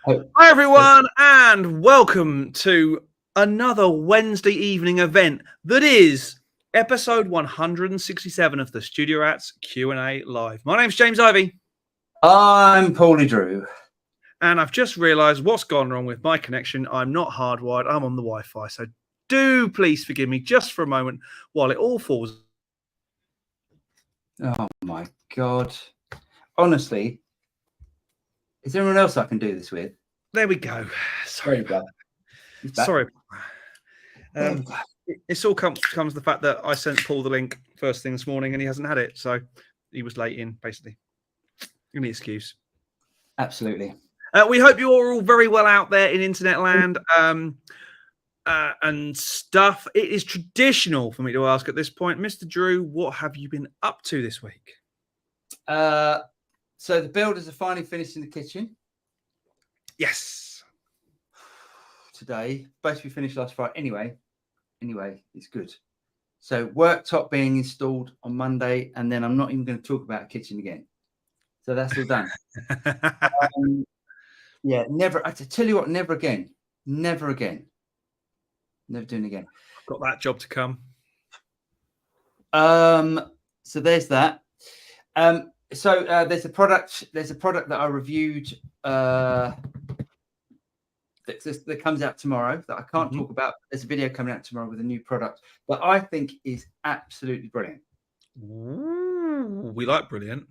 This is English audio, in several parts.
Oh, Hi everyone, and welcome to another Wednesday evening event that is episode 167 of the Studio Rats Q&A Live. My name's James Ivy. I'm Paulie Drew. And I've just realised what's gone wrong with my connection. I'm not hardwired, I'm on the Wi-Fi. So do please forgive me just for a moment while it all falls. Oh my God. Honestly, is there anyone else I can do this with? There we go. Sorry. Sorry. It's all comes to the fact that I sent Paul the link first thing this morning and he hasn't had it. So he was late in, basically. Any excuse. Absolutely. We hope you are all very well out there in internet land and stuff. It is traditional for me to ask at this point, Mr. Drew, what have you been up to this week? So the builders are finally finished in the kitchen. Yes. Today. Supposed to be finished last Friday. Anyway, it's good. So worktop being installed on Monday, and then I'm not even going to talk about a kitchen again. So that's all done. Yeah, never. I tell you what, never again. Never again. Never doing it again. I've got that job to come. So there's that. So there's a product that I reviewed that comes out tomorrow that I can't talk about. There's a video coming out tomorrow with a new product that I think is absolutely brilliant. Ooh, we like brilliant.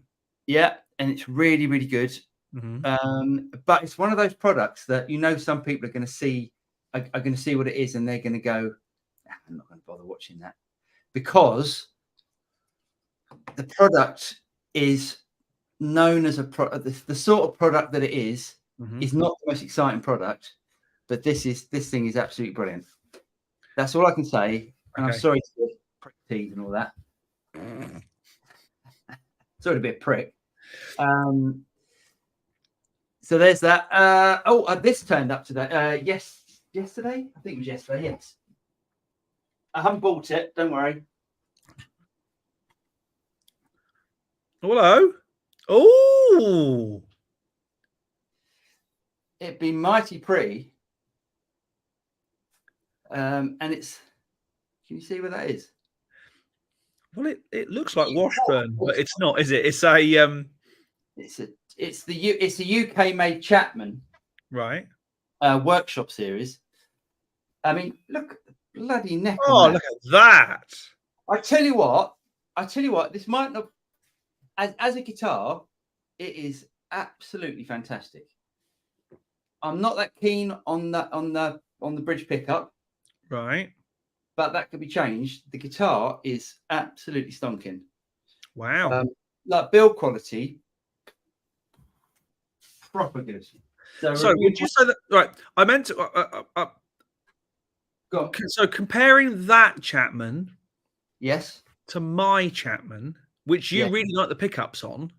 Yeah, and it's really, really good. But it's one of those products that some people are going to see what it is, and they're going to go, I'm not going to bother watching that, because the product is known as the sort of product that it is not the most exciting product, but this thing is absolutely brilliant. That's all I can say. And I'm sorry to be prick tease and all that. Sorry to be a prick. So there's that. This turned up today. Yesterday? I think it was yesterday, yes. I haven't bought it, don't worry. Hello. Oh. It'd be mighty pretty. And it's, can you see where that is? Well, it looks like Washburn, but it's not, is it? It's a it's the UK made Chapman workshop series. I mean, look at the bloody neck. Oh, look at that. I tell you what, this might not, as a guitar, it is absolutely fantastic. I'm not that keen on the bridge pickup. Right. But that could be changed. The guitar is absolutely stonking. Wow. Like build quality, proper good. So would you say that, right? I meant to. Go on. So comparing that Chapman, yes, to my Chapman, which you really like the pickups on.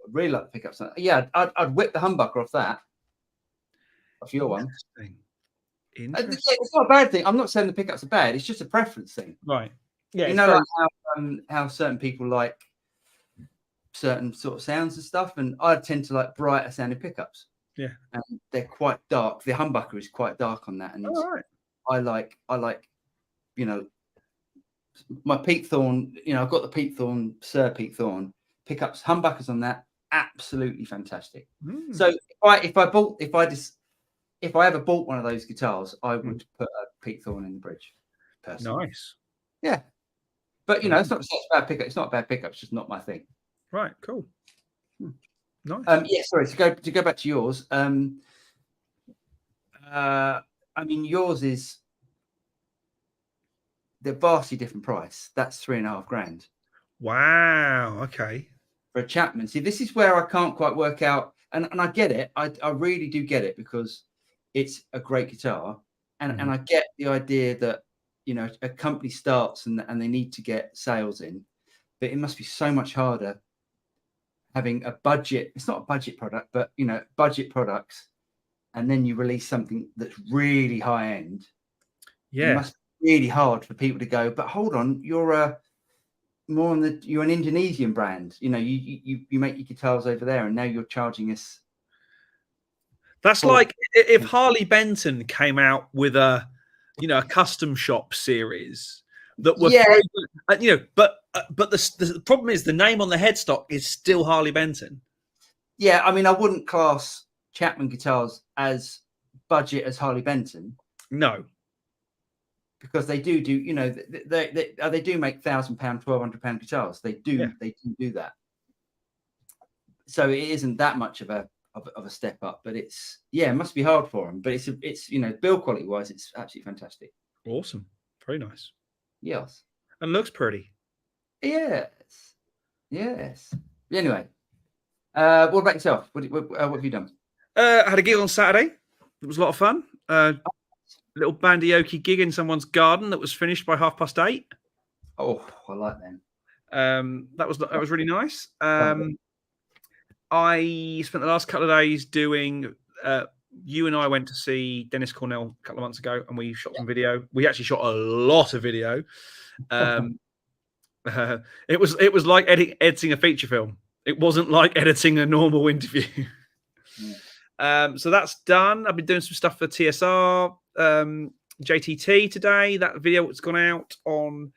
I really like the pickups. Yeah, I'd whip the humbucker off that. Off your one. Interesting. It's not a bad thing. I'm not saying the pickups are bad. It's just a preference thing. Right. Yeah. Like how certain people like certain sort of sounds and stuff, and I tend to like brighter sounding pickups. Yeah. And they're quite dark. The humbucker is quite dark on that, and I like my Pete Thorne. I've got the Pete Thorne, Sir Pete Thorne pickups, humbuckers on that, absolutely fantastic. So if I ever bought one of those guitars, I would put a Pete Thorne in the bridge. Personally. Nice. Yeah. But, it's not such a bad pickup. It's not a bad pickup. It's just not my thing. Right. Cool. Nice. Sorry, to go back to yours. I mean, yours is the vastly different price. That's $3,500. Wow. Okay. For a Chapman. See, this is where I can't quite work out. And I get it. I really do get it, because it's a great guitar, and I get the idea that a company starts and they need to get sales in, but it must be so much harder having a budget. It's not a budget product, but budget products, and then you release something that's really high end. Yeah, it must be really hard for people to go, but hold on, you're an Indonesian brand. You make your guitars over there, and now you're charging us That's like if Harley Benton came out with a custom shop series that were free, but the problem is the name on the headstock is still Harley Benton. Yeah, I mean, I wouldn't class Chapman guitars as budget as Harley Benton. No, because they do they do make £1,000, £1,200 guitars. They do do that. So it isn't that much of a step up, but it must be hard for them. But it's build quality wise, it's absolutely fantastic. Awesome, very nice. Yes, and looks pretty. Yes. Anyway, what about yourself? What have you done? I had a gig on Saturday. It was a lot of fun. Little bandioki gig in someone's garden that was finished by 8:30. Oh, I like them. That was really nice. I spent the last couple of days doing. You and I went to see Dennis Cornell a couple of months ago, and we shot some video. We actually shot a lot of video. It was like editing a feature film. It wasn't like editing a normal interview. So that's done. I've been doing some stuff for TSR, JTT today. That video has gone out on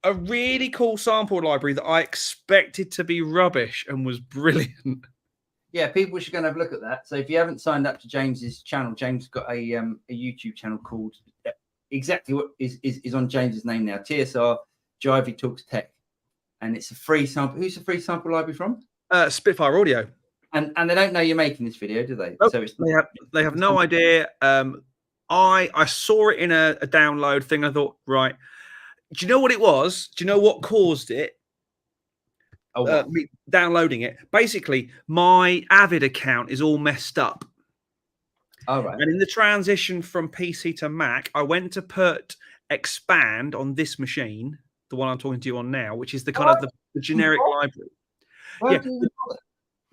a really cool sample library that I expected to be rubbish and was brilliant. Yeah, people should go and have a look at that. So if you haven't signed up to James's channel, James has got a YouTube channel called exactly what is on James's name now, TSR Jivey Talks Tech, and it's a free sample. Who's the free sample library from? Spitfire Audio. And they don't know you're making this video, do they? Oh, so they have no idea. I saw it in a download thing. I thought, right. Do you know what it was? Do you know what caused it? Me downloading it. Basically, my Avid account is all messed up. All right. And in the transition from PC to Mac, I went to put expand on this machine, the one I'm talking to you on now, which is the kind of the generic library. Why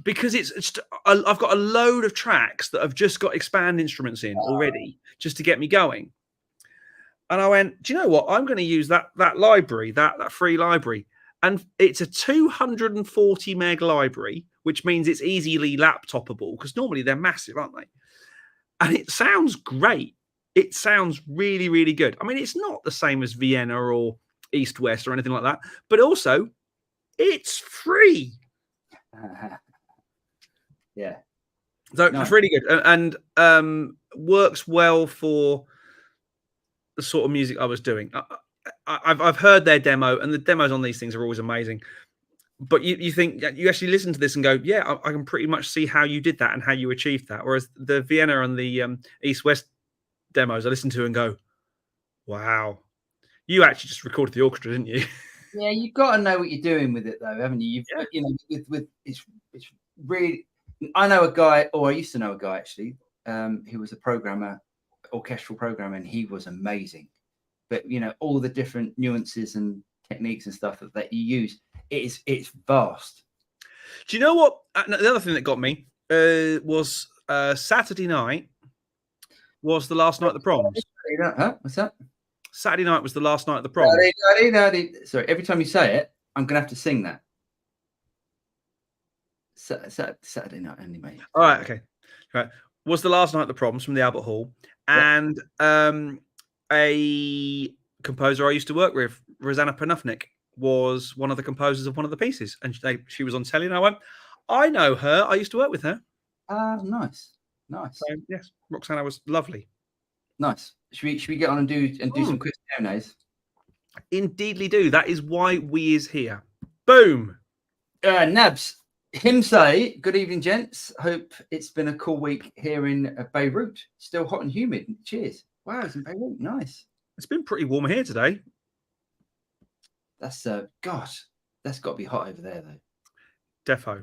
because I've got a load of tracks that have just got expand instruments in already, just to get me going. And I went, do you know what? I'm going to use that library, that free library. And it's a 240 meg library, which means it's easily laptopable because normally they're massive, aren't they? And it sounds great. It sounds really, really good. I mean, it's not the same as Vienna or East West or anything like that, but also it's free. Yeah. So it's really good and works well for the sort of music I was doing. I've heard their demo, and the demos on these things are always amazing. But you think you actually listen to this and go, yeah, I can pretty much see how you did that and how you achieved that. Whereas the Vienna and the East West demos, I listen to and go, wow, you actually just recorded the orchestra, didn't you? Yeah, you've got to know what you're doing with it, though, haven't you? With it's really. I know a guy, or I used to know a guy actually, who was a programmer, orchestral programmer, and he was amazing. But all the different nuances and techniques and stuff that you use, it's vast. Do you know what? The other thing that got me was Saturday night was the last night of the proms. Huh? What's that? Saturday night was the last night of the proms. Sorry, every time you say it, I'm going to have to sing that. Saturday night, anyway. All right, okay. Right. Was the last night of the proms from the Albert Hall, and a composer I used to work with, Rosanna Panufnik, was one of the composers of one of the pieces, and she was on telly, and I went, I know her. I used to work with her. Nice. So, yes, Roxana was lovely. Nice. Should we get on and do some quiz Q&As? Indeedly do. That is why we is here. Boom. Nabs. Him say, good evening, gents. Hope it's been a cool week here in Beirut. Still hot and humid. Cheers. Wow, it's in Beirut. Nice. It's been pretty warm here today. That's gosh, that's got to be hot over there though. Defo.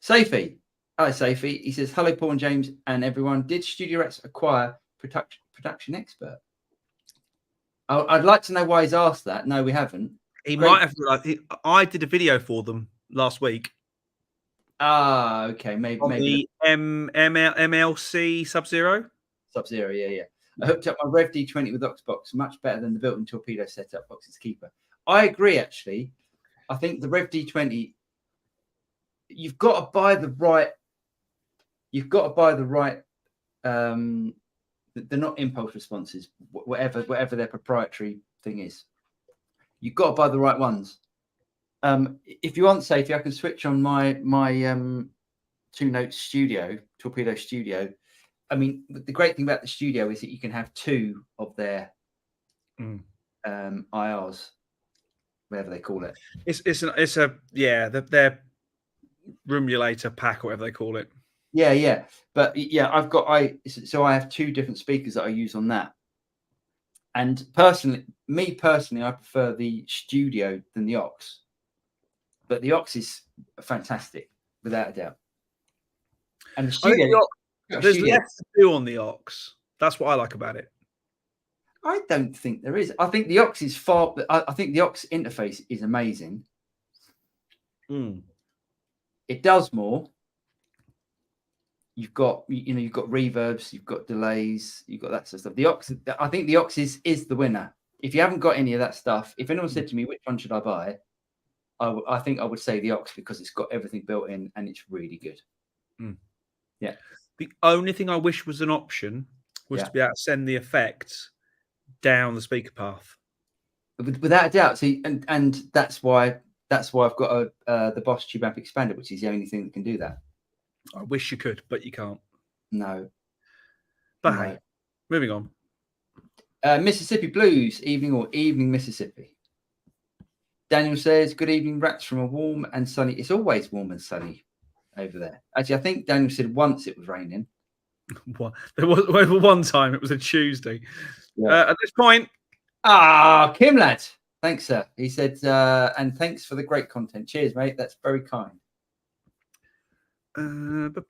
Safey. Hi, Safey. He says, hello, Paul and James and everyone. Did Studio Rex acquire production expert? I'd like to know why he's asked that. No, we haven't. He might have. I did a video for them last week. Okay, maybe the MLC Sub-Zero. Sub-Zero, yeah. I hooked up my Rev D20 with Oxbox, much better than the built-in torpedo setup box's keeper. I agree, actually. I think the Rev D20, you've got to buy the right you've got to buy the right. They're not impulse responses, whatever their proprietary thing is. You've got to buy the right ones. If you want safety, I can switch on my 2-note studio, Torpedo Studio. I mean, the great thing about the studio is that you can have 2 of their IRs, whatever they call it. It's their roomulator pack, or whatever they call it. Yeah. But yeah, I have 2 different speakers that I use on that. And personally, I prefer the studio than the aux. But the aux is fantastic, without a doubt. And the studio, there's less to do on the aux. That's what I like about it. I don't think there is. I think the aux is far. I think the aux interface is amazing. It does more. You've got reverbs, you've got delays, you've got that sort of stuff. The aux, I think the aux is the winner. If you haven't got any of that stuff, if anyone said to me, which one should I buy? I think I would say the aux, because it's got everything built in and it's really good. Yeah. The only thing I wish was an option was to be able to send the effects down the speaker path. Without a doubt. See, and that's why I've got the Boss Tube Amp Expander, which is the only thing that can do that. I wish you could, but you can't. No. But hey, moving on. Mississippi Blues, evening Mississippi. Daniel says, good evening, rats, from a warm and sunny. It's always warm and sunny over there. Actually, I think Daniel said once it was raining. There was one time, it was a Tuesday. Yeah. At this point. Kim lad. Thanks, sir. He said, and thanks for the great content. Cheers, mate. That's very kind. That's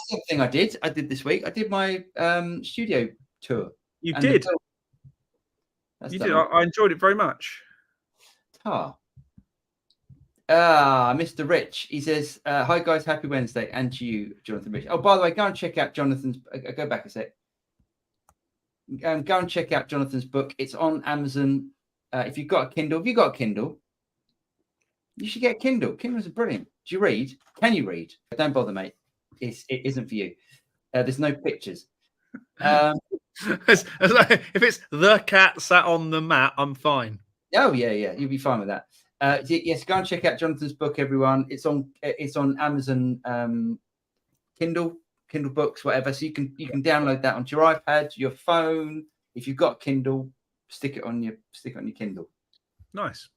something I did this week. I did my studio tour. You did? You did. I enjoyed it very much. Mr. Rich, he says, hi guys, happy Wednesday, and to you, Jonathan Rich. Oh, by the way, go and check out Jonathan's. Go back a sec. Go and check out Jonathan's book. It's on Amazon. If you've got a Kindle, you should get a Kindle. Kindles are brilliant. Do you read? Can you read? Don't bother, mate. It isn't for you. There's no pictures. If it's the cat sat on the mat, I'm fine. Oh yeah, you'll be fine with that. Yes, go and check out Jonathan's book, everyone. It's on Amazon, Kindle books, whatever. So you can download that onto your iPad, your phone. If you've got Kindle, stick it on your Kindle. Nice.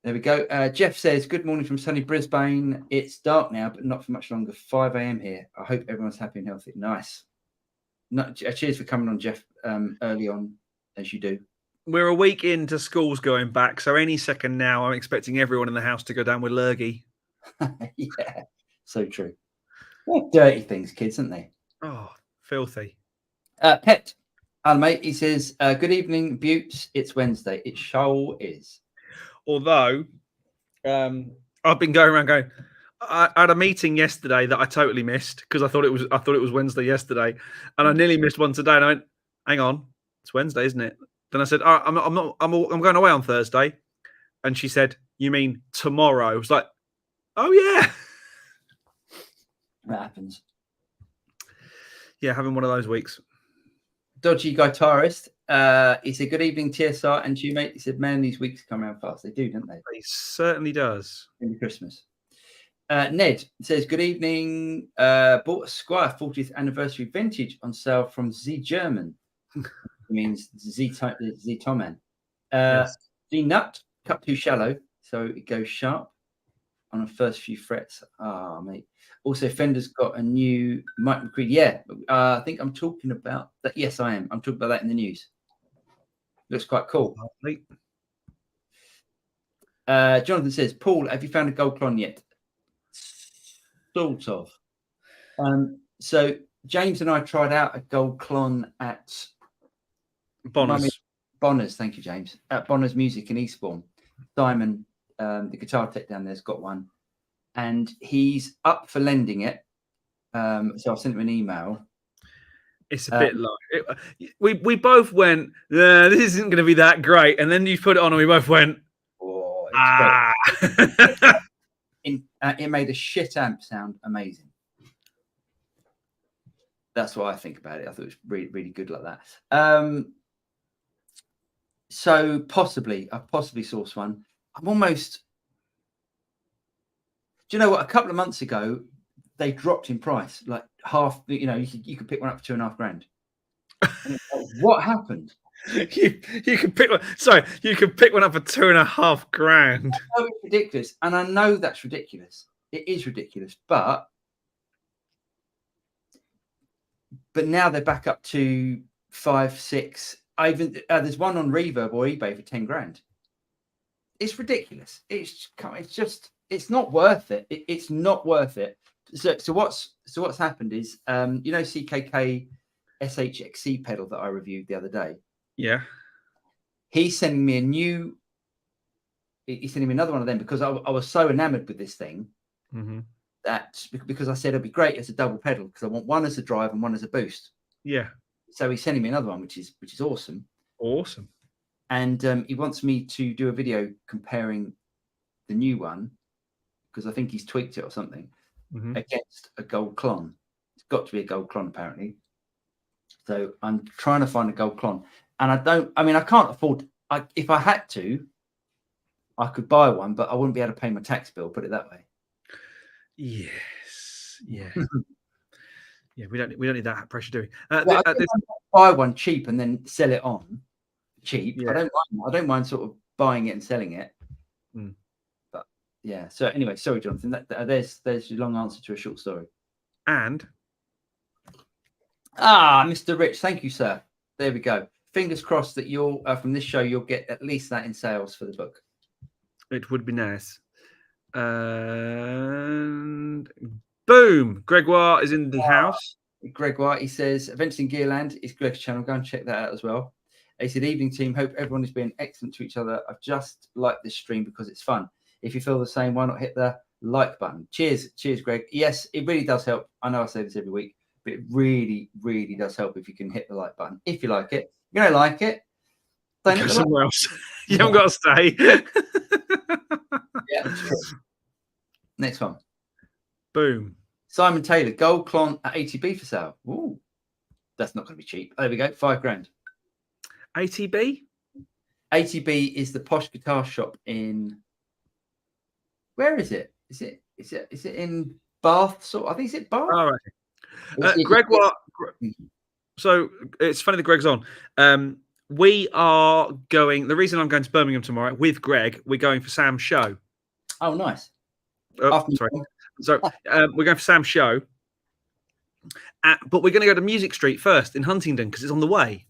There we go. Jeff says, good morning from sunny Brisbane. It's dark now, but not for much longer. 5 a.m. here. I hope everyone's happy and healthy. Nice. Cheers for coming on, Jeff, early on, as you do. We're a week into schools going back, so any second now, I'm expecting everyone in the house to go down with lurgy. Yeah, so true. They're dirty things, kids, aren't they? Oh, filthy. Pet, mate, he says, good evening, Buttes. It's Wednesday. It sure is. Although, I've been going around going, I had a meeting yesterday that I totally missed because I thought it was Wednesday yesterday, and I nearly missed one today. And I went, hang on, it's Wednesday, isn't it? Then I said, I'm going away on Thursday, and she said, you mean tomorrow? I was like, oh yeah, that happens. Yeah, having one of those weeks. Dodgy guitarist. He said, good evening, TSR and you, mate. He said, man, these weeks come around fast. They do, don't they? It certainly does. In Christmas. Ned says, good evening. Bought a Squire 40th anniversary vintage on sale from Z German. It means Z Toman. Yes. Z Nut, cut too shallow, so it goes sharp on the first few frets. Mate. Also, Fender's got a new Mike McCready. Yeah, I think I'm talking about that. Yes, I am. I'm talking about that in the news. Looks quite cool. Jonathan says, Paul, have you found a gold Klon yet? Sort of. So James and I tried out a gold Klon at Bonner's. Thank you, James. At Bonner's Music in Eastbourne. Simon, the guitar tech down there's got one, and he's up for lending it. So I sent him an email. It's a bit like we both went, this isn't going to be that great, and then you put it on, and we both went, oh, it's great. It made a shit amp sound amazing. That's what I think about it. I thought it was really, really good like that. So I possibly source one. I'm almost. Do you know what? A couple of months ago, they dropped in price, like half. You could pick one up for $2,500. What happened? You can pick one. Sorry, you can pick one up for $2,500. Oh, it's ridiculous, and I know that's ridiculous. It is ridiculous, but now they're back up to 5, 6. There's one on Reverb or eBay for $10,000. It's ridiculous. It's not worth it. It's not worth it. So what's happened is CKK SHXC pedal that I reviewed the other day. Yeah. He's sending me another one of them because I was so enamored with this thing that because I said it'd be great as a double pedal because I want one as a drive and one as a boost. Yeah. So he's sending me another one, which is awesome. Awesome. And he wants me to do a video comparing the new one because I think he's tweaked it or something against a gold Klon. It's got to be a gold Klon apparently. So I'm trying to find a gold Klon, and I can't afford. If I had to, I could buy one, but I wouldn't be able to pay my tax bill. Put it that way. Yes. Yeah. Yeah. We don't need that pressure, do we? I buy one cheap and then sell it on cheap. Yeah. I don't mind sort of buying it and selling it. But yeah. So anyway, sorry, Jonathan. There's your long answer to a short story. And Mr. Rich, thank you, sir. There we go. Fingers crossed that you'll from this show you'll get at least that in sales for the book. It would be nice. And boom, Gregoire is in the house. Gregoire, he says, Events in Gearland is Greg's channel. Go and check that out as well. He said, evening team, hope everyone is being excellent to each other. I've just liked this stream because it's fun. If you feel the same, why not hit the like button? Cheers, Greg. Yes, it really does help. I know I say this every week, but it really, really does help if you can hit the like button. If you like it. If you don't like it, don't go somewhere else. You haven't got to stay. Yeah, true. Next one. Boom. Simon Taylor, gold Klon at ATB for sale. Ooh, that's not going to be cheap. There we go, $5,000. ATB? ATB is the posh guitar shop in. Where is it? Is it in Bath? So I think it's at Bath. All right. Gregoire. So it's funny that Greg's on. We are going. The reason I'm going to Birmingham tomorrow with Greg, we're going for Sam's show. Oh, nice. Sorry. So we're going for Sam's show, but we're going to go to Music Street first in Huntingdon because it's on the way.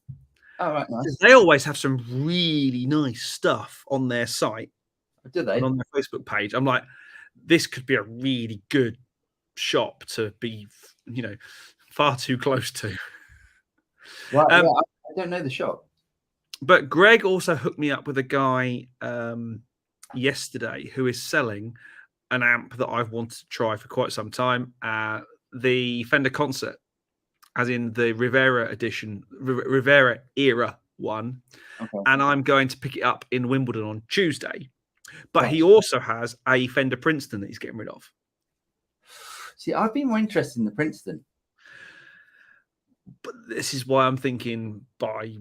Oh, right, nice. They always have some really nice stuff on their site. Do they? And on their Facebook page. I'm like, this could be a really good shop to be, far too close to. Well, I don't know the shop. But Greg also hooked me up with a guy yesterday who is selling an amp that I've wanted to try for quite some time, the Fender Concert, as in the Rivera edition, Rivera era one. Okay. And I'm going to pick it up in Wimbledon on Tuesday. But he also has a Fender Princeton that he's getting rid of. See, I've been more interested in the Princeton. But this is why I'm thinking buy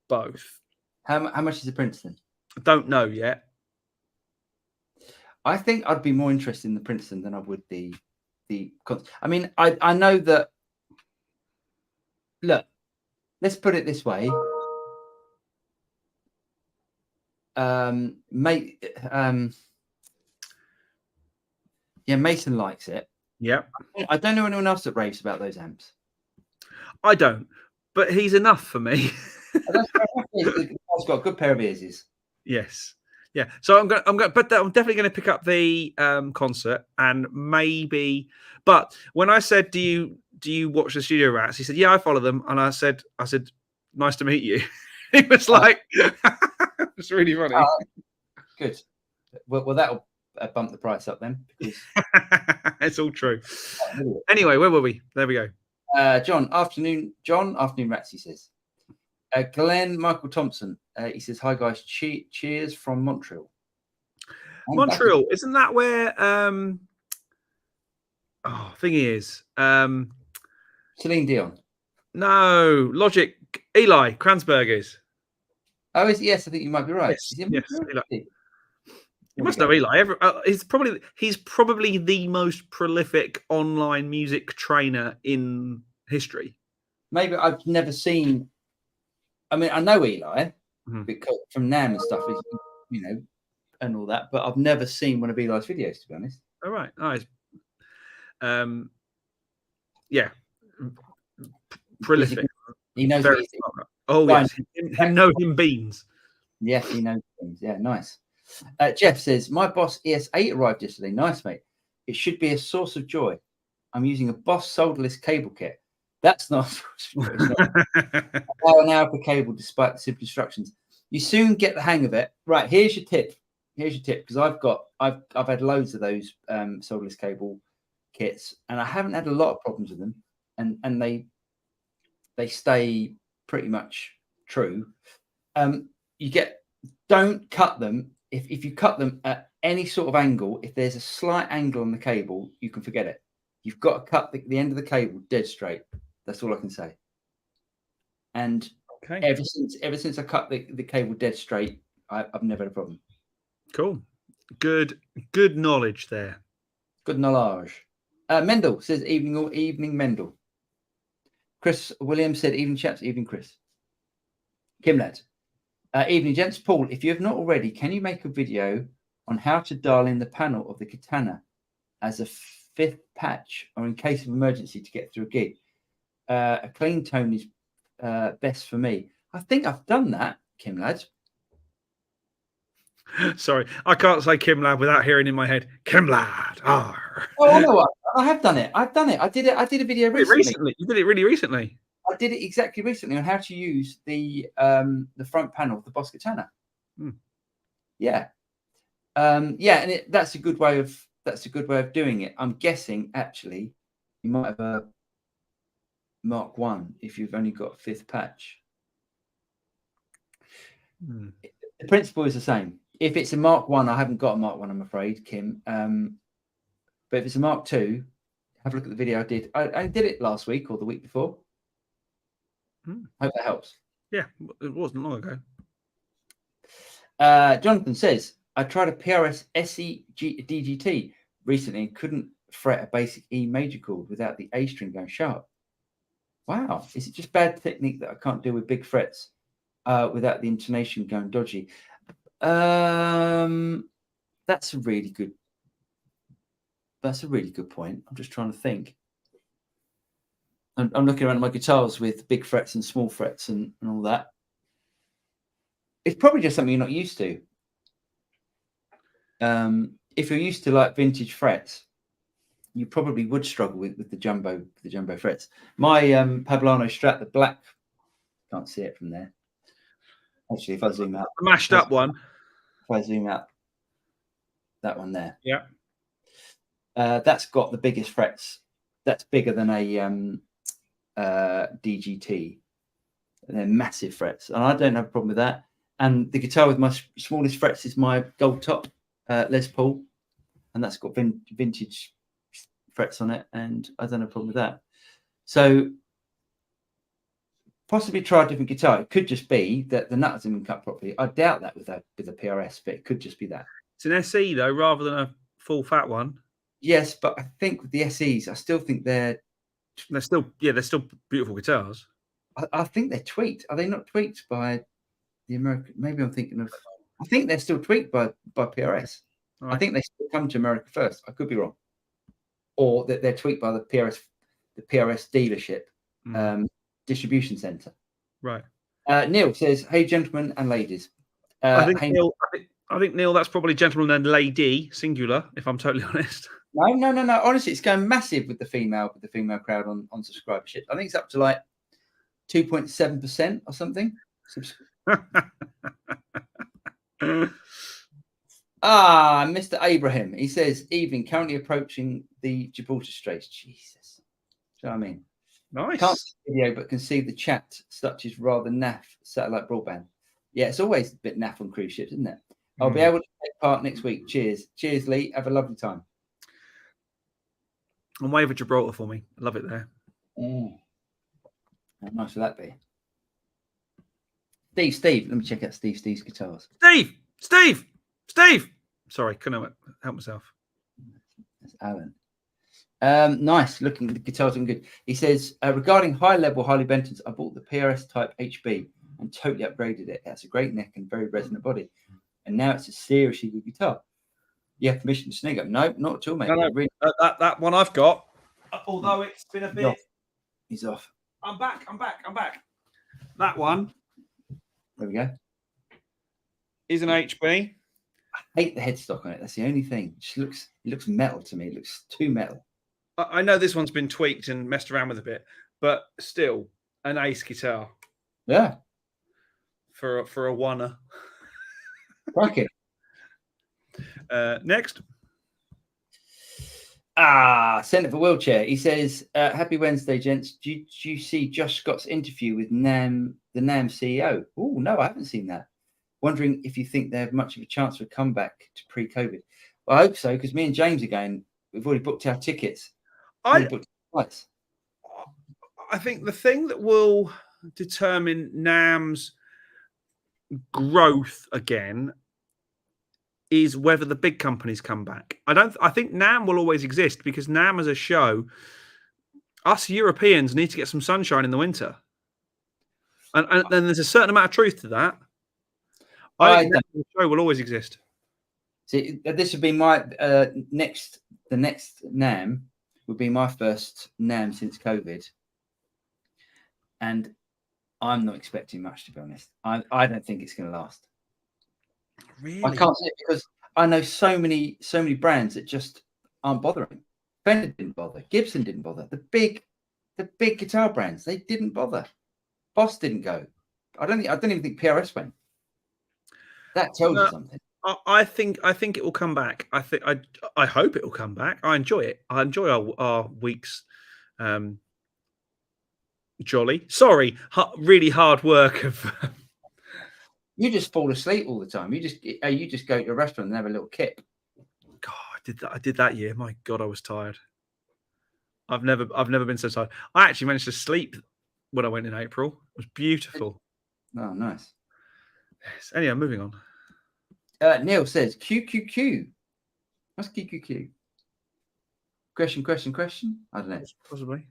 both. How much is the Princeton? I don't know yet. I think I'd be more interested in the Princeton than I would the. I mean, I know that. Look, let's put it this way. Mason likes it. Yeah. I don't know anyone else that raves about those amps. I don't, but he's enough for me. I've got a good pair of ears. Yes. Yeah. So I'm definitely going to pick up the concert and maybe. But when I said, "Do you watch the Studio Rats?" He said, "Yeah, I follow them." And I said, "Nice to meet you." He was like, "It's really funny." Good. Well, that'll bump the price up then. Because... It's all true. Anyway, where were we? There we go. John, afternoon, Rats, he says. Glenn Michael Thompson, he says, hi guys, cheers from Montreal. Montreal, isn't that where Oh, thing is, Celine Dion. no, Logic, Eli Kranzbergers. Oh, yes, I think you might be right. Yes, Is it yes, Eli. There You we must go. know Eli. He's probably the most prolific online music trainer in history. Maybe I've never seen. I mean, I know Eli because from NAMM and stuff, and all that, but I've never seen one of Eli's videos, to be honest. All right, nice. Yeah, prolific. He knows what he's doing. Oh yes, him know him beans. Yes, he knows things. Yeah, nice. Jeff says, my Boss ES8 arrived yesterday. Nice, mate. It should be a source of joy. I'm using a Boss solderless cable kit. That's not an hour per cable despite the simple instructions. You soon get the hang of it. Right, here's your tip. Because I've had loads of those solderless cable kits, and I haven't had a lot of problems with them, and they stay pretty much true. Don't cut them. If you cut them at any sort of angle, if there's a slight angle on the cable, you can forget it. You've got to cut the end of the cable dead straight. That's all I can say. And ever since I cut the cable dead straight, I've never had a problem. Cool. Good knowledge there. Good knowledge. Mendel says, evening, Mendel. Chris Williams said, evening, chaps, evening, Chris. Kim lads. Evening, gents. Paul, if you have not already, can you make a video on how to dial in the panel of the Katana as a fifth patch, or in case of emergency to get through a gig? A clean tone is best for me. I think I've done that, Kim lads. Sorry, I can't say Kim lad without hearing in my head Kim lad. Oh, I know what. I have done it. I've done it. I did a video recently. You did it really recently. I did it exactly recently on how to use the front panel of the Boss Katana. Yeah, and that's a good way of doing it. I'm guessing actually you might have a Mark 1 if you've only got a fifth patch. The principle is the same. If it's a Mark 1, I haven't got a Mark 1, I'm afraid, Kim. But if it's a Mark 2, have a look at the video I did. I did it last week or the week before. Hope that helps. Yeah, it wasn't long ago. Jonathan says, I tried a PRS SE DGT recently and couldn't fret a basic E major chord without the A string going sharp. Wow. Is it just bad technique that I can't deal with big frets without the intonation going dodgy? That's a really good point. I'm just trying to think. I'm looking around at my guitars with big frets and small frets and all that. It's probably just something you're not used to. If you're used to like vintage frets, you probably would struggle with the jumbo frets. My Poblano Strat, the black, can't see it from there. Actually, if I zoom out, the mashed up one. If I zoom out, that one there. Yeah. That's got the biggest frets. That's bigger than a DGT. And they're massive frets, and I don't have a problem with that. And the guitar with my smallest frets is my gold top Les Paul, and that's got vintage frets on it, and I don't have a problem with that. So possibly try a different guitar. It could just be that the nut hasn't been cut properly. I doubt that with a PRS, but it could just be that. It's an SE though, rather than a full fat one. Yes, but I think with the SEs, I still think they're still beautiful guitars. I think they're tweaked. Are they not tweaked by the American? Maybe I'm thinking of. I think they're still tweaked by PRS. Right. I think they still come to America first. I could be wrong, or that they're tweaked by the PRS dealership distribution center. Right. Neil says, "Hey, gentlemen and ladies." I think Neil, that's probably gentleman and lady singular. If I'm totally honest. No. Honestly, it's going massive with the female crowd on subscribership. I think it's up to like 2.7% or something. Mr. Abraham. He says, evening, currently approaching the Gibraltar Straits. Jesus. Do you know what I mean? Nice. Can't see the video, but can see the chat, such as rather naff satellite broadband. Yeah, it's always a bit naff on cruise ships, isn't it? I'll be able to take part next week. Cheers. Cheers, Lee. Have a lovely time. And wave of Gibraltar for me. I love it there. How nice would that be? Steve. Let me check out Steve's guitars. Steve. Sorry, couldn't help myself. That's Alan. Nice looking. The guitars are good. He says, regarding high-level Harley Bentons, I bought the PRS Type HB and totally upgraded it. It has a great neck and very resonant body. And now it's a seriously good guitar. You have permission to snig up? No, not at all, mate. No. Really... That one I've got, although it's been a bit... He's off. I'm back. That one. There we go. Is an HB. I hate the headstock on it. That's the only thing. It looks metal to me. It looks too metal. I know this one's been tweaked and messed around with a bit, but still an ace guitar. Yeah. For a oneer. Like it. Next. Centre for Wheelchair. He says, happy Wednesday, gents. Do you see Josh Scott's interview with NAMM, the NAMM CEO? Oh, no, I haven't seen that. Wondering if you think they have much of a chance for a comeback to pre-COVID. Well, I hope so, because me and James are going. We've already booked our tickets. I think the thing that will determine NAMM's growth again is whether the big companies come back. I think NAMM will always exist because NAMM as a show, us Europeans need to get some sunshine in the winter. And then there's a certain amount of truth to that. I think the show will always exist. See, this would be my the next NAMM would be my first NAMM since COVID. And I'm not expecting much, to be honest. I don't think it's going to last. Really? I can't say it because I know so many brands that just aren't bothering. Fender didn't bother. Gibson didn't bother. The big guitar brands, they didn't bother. Boss didn't go. I don't even think PRS went. That tells you something. I think it will come back. I hope it will come back. I enjoy it. I enjoy our weeks. Jolly. Sorry, really hard work of. You just fall asleep all the time. You just go to a restaurant and have a little kip. God, I did that year. My God, I was tired. I've never been so tired. I actually managed to sleep when I went in April. It was beautiful. Oh, nice. Yes. Anyway, moving on. Neil says QQQ. What's QQQ? Question. I don't know. Possibly.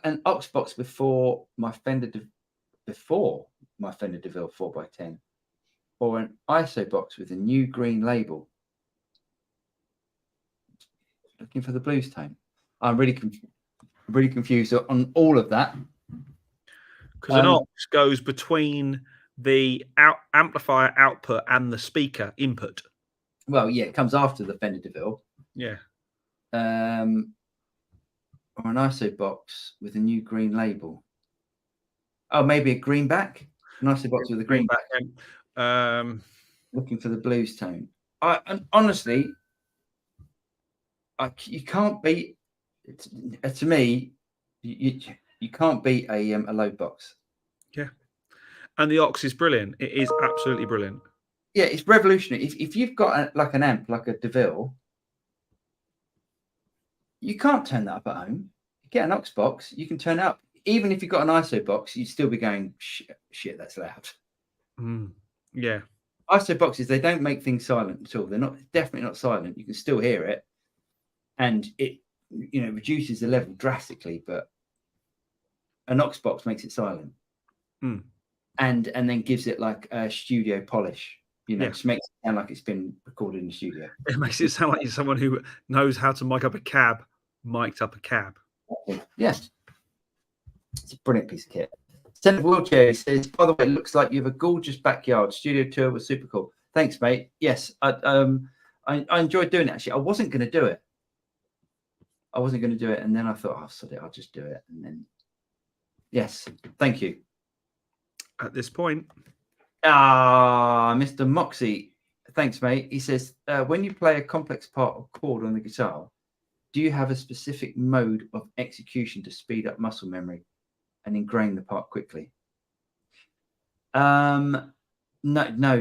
An aux box before my Fender DeVille 4x10, or an ISO box with a new green label. Looking for the blues tone. I'm really confused on all of that. Because an aux goes between the amplifier output and the speaker input. Well, yeah, it comes after the Fender DeVille. Yeah. Or an ISO box with a new green label. Oh, maybe a greenback. An ISO box with a greenback. Looking for the blues tone. Honestly, you can't beat. To me, you can't beat a load box. Yeah, and the aux is brilliant. It is absolutely brilliant. Yeah, it's revolutionary. If you've got an amp like a DeVille, you can't turn that up at home. You get an aux box, you can turn it up. Even if you've got an ISO box, you'd still be going, shit, that's loud. Yeah. ISO boxes, they don't make things silent at all. They're definitely not silent. You can still hear it. And it, reduces the level drastically, but an aux box makes it silent. And then gives it like a studio polish. Just makes it sound like it's been recorded in the studio. It makes it sound like you're someone who knows how to mic up a cab, mic'd up a cab. Yes. It's a brilliant piece of kit. Centre Wheelchair says, by the way, it looks like you have a gorgeous backyard. Studio tour was super cool. Thanks, mate. Yes, I enjoyed doing it, actually. I wasn't going to do it. And then I thought, oh, sod it, I'll just do it. And then, yes, thank you. At this point. Mr. Moxie, thanks, mate. He says, when you play a complex part or chord on the guitar, do you have a specific mode of execution to speed up muscle memory and ingrain the part quickly? No,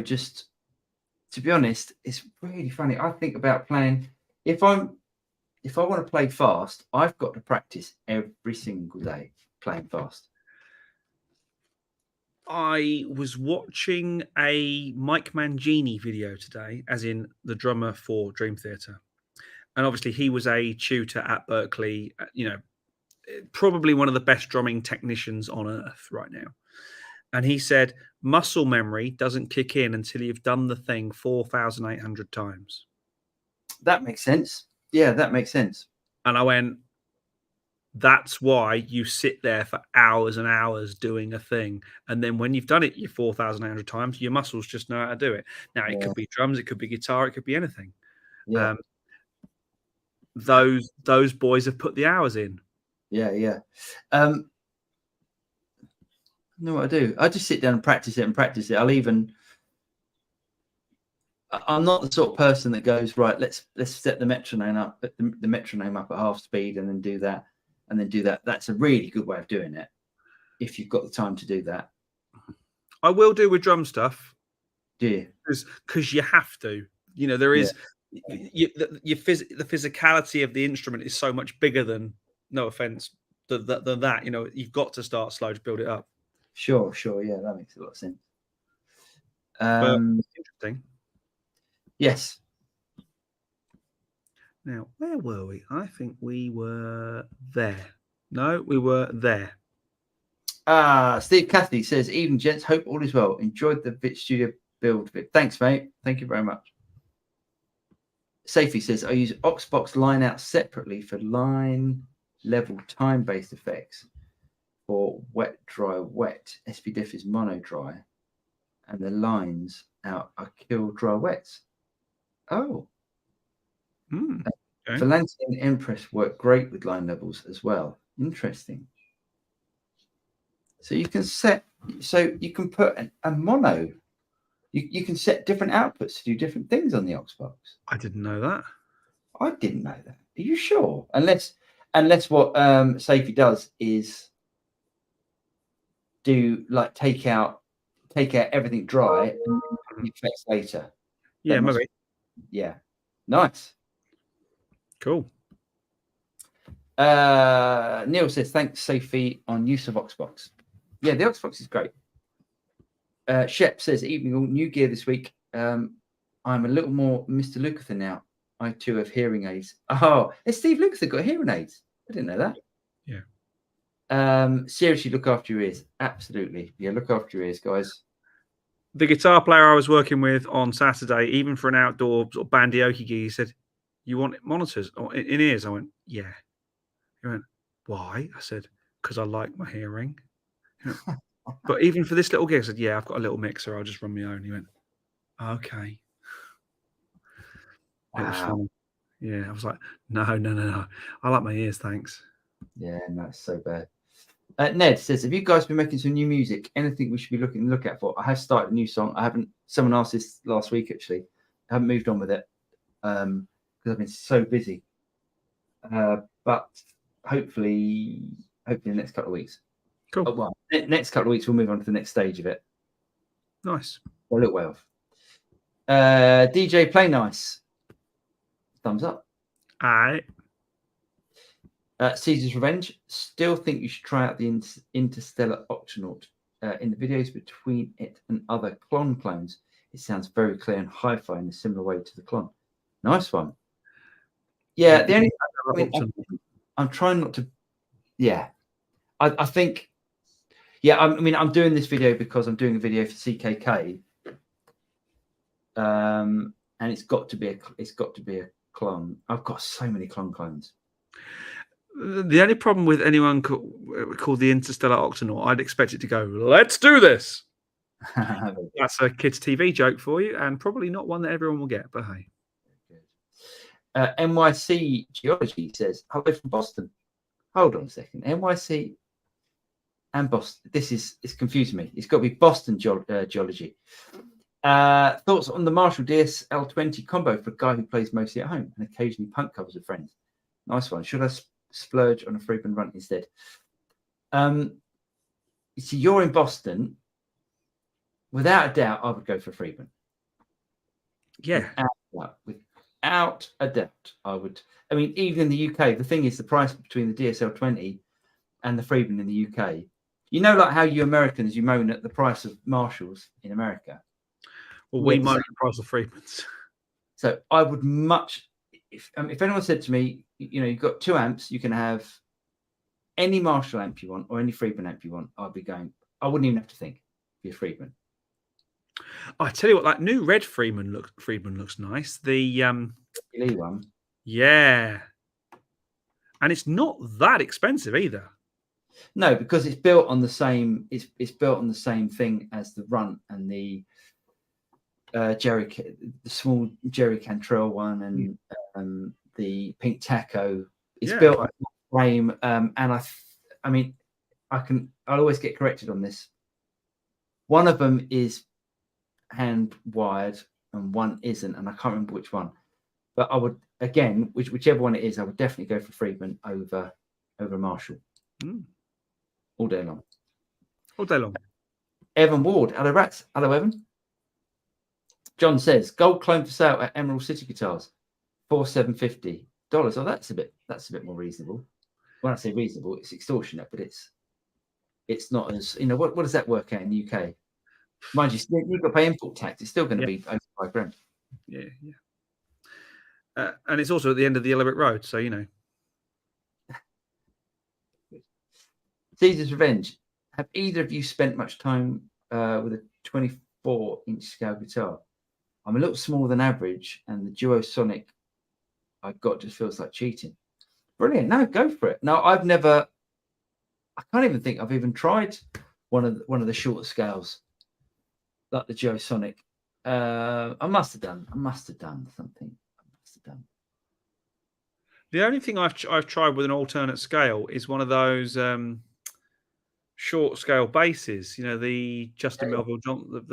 just to be honest, it's really funny. I think about playing, if I'm if I want to play fast, I've got to practice every single day playing fast. I was watching a Mike Mangini video today, as in the drummer for Dream Theater. And obviously he was a tutor at Berkeley, probably one of the best drumming technicians on earth right now. And he said, muscle memory doesn't kick in until you've done the thing 4,800 times. That makes sense. Yeah, that makes sense. And I went, that's why you sit there for hours and hours doing a thing. And then when you've done it 4,800 times, your muscles just know how to do it. Now, it could be drums, it could be guitar, it could be anything. Yeah. Those boys have put the hours in. Yeah. I know what I do. I just sit down and practice it. I'm not the sort of person that goes, right, let's set the metronome up, the metronome up at half speed and then do that. That's a really good way of doing it if you've got the time to do that. I will do with drum stuff. Do you? Because you have to. There is the physicality of the instrument is so much bigger than, no offense, than that. You've got to start slow to build it up. Sure. Yeah, that makes a lot of sense. Interesting. Yes. Now, where were we? I think we were there. No, we were there. Steve Cassidy says, evening, gents. Hope all is well. Enjoyed the Vit Studio build. Thanks, mate. Thank you very much. Safety says, I use Oxbox line out separately for line level time-based effects for wet, dry, wet. SPDIF is mono dry. And the lines out are kill, dry, wets. Oh. Okay. Valenti and Empress work great with line levels as well. Interesting. So you can put a mono. You can set different outputs to do different things on the Oxbox. I didn't know that. I didn't know that. Are you sure? Unless what Safety does is do like take out everything dry and the effects later. Yeah, maybe. Yeah. Nice. Cool. Neil says, thanks, Sophie, on use of Oxbox. Yeah, the Oxbox is great. Shep says, evening all, new gear this week. I'm a little more Mr. Lukather now. I too have hearing aids. Oh, has Steve Lukather got hearing aids? I didn't know that. Yeah. Seriously, look after your ears. Absolutely. Yeah, look after your ears, guys. The guitar player I was working with on Saturday, even for an outdoor sort of bandioki gig, he said, you want monitors in ears? I went, yeah. He went, why? I said, because I like my hearing. But even for this little gig, I said, yeah, I've got a little mixer. I'll just run my own. He went, okay. It was funny. Yeah, I was like, no. I like my ears, thanks. Yeah, no, it's so bad. Ned says, have you guys been making some new music? Anything we should be look out for? I have started a new song. Someone asked this last week, actually. I haven't moved on with it because I've been so busy. But hopefully in the next couple of weeks. Cool. Well, next couple of weeks, we'll move on to the next stage of it. Nice. Well, a little way off. DJ Play Nice. Thumbs up. All right. Caesar's Revenge. Still think you should try out the Interstellar Octonaut. In the videos between it and other Klon clones, it sounds very clear and hi-fi in a similar way to the Klon. Nice one. Yeah, the only I'm trying not to. Yeah, I think. Yeah, I'm doing this video because I'm doing a video for CKK, and it's got to be a clone. I've got so many clones. The only problem with anyone called the Interstellar Octonaut, I'd expect it to go, let's do this. That's a kids' TV joke for you, and probably not one that everyone will get, but hey. NYC Geology says, hello from Boston. Hold on a second. NYC and Boston. It's confusing me. It's got to be Boston Geology. Thoughts on the Marshall DSL-20 combo for a guy who plays mostly at home and occasionally punk covers with friends? Nice one. Should I splurge on a Freeman Runt instead? You see, you're in Boston. Without a doubt, I would go for Freeman. Yeah. without a doubt, I would. I mean, even in the UK, the thing is, the price between the DSL-20 and the Friedman in the UK. You know, like how you Americans, you moan at the price of Marshalls in America. Well, we moan at the price of Friedmans. So I would much, if anyone said to me, you know, you've got 2 amps, you can have any Marshall amp you want or any Friedman amp you want, I'd be going, I wouldn't even have to think, be a Friedman. I tell you what, that new red Friedman looks nice. The Lee one. Yeah. And it's not that expensive either. No, because it's built on the same. It's built on the same thing as the Runt and the the small Jerry Cantrell one, and the Pink Taco. It's built on the frame, and I mean, I'll always get corrected on this. One of them is hand wired and one isn't, and I can't remember which one. But I would, again, whichever one it is, I would definitely go for Friedman over Marshall. All day long. All day long. Evan Ward. Hello, Rats. Hello, Evan. John says, gold clone for sale at Emerald City Guitars, $4,750. Oh, that's a bit more reasonable. When I say reasonable, it's extortionate, but it's not as, you know, what does that work out in the UK? Mind you, you've got to pay import tax. It's still going to be over £5,000. Yeah. And it's also at the end of the Yellow Brick Road, so you know. Caesar's Revenge. Have either of you spent much time with a 24-inch scale guitar? I'm a little smaller than average, and the Duo Sonic I got just feels like cheating. Brilliant. No, go for it. No, I can't even think I've even tried one of the shorter scales, like the Duo Sonic. I must have done something. The only thing I've tried with an alternate scale is one of those short scale basses. You know, the Justin Melville Johnson,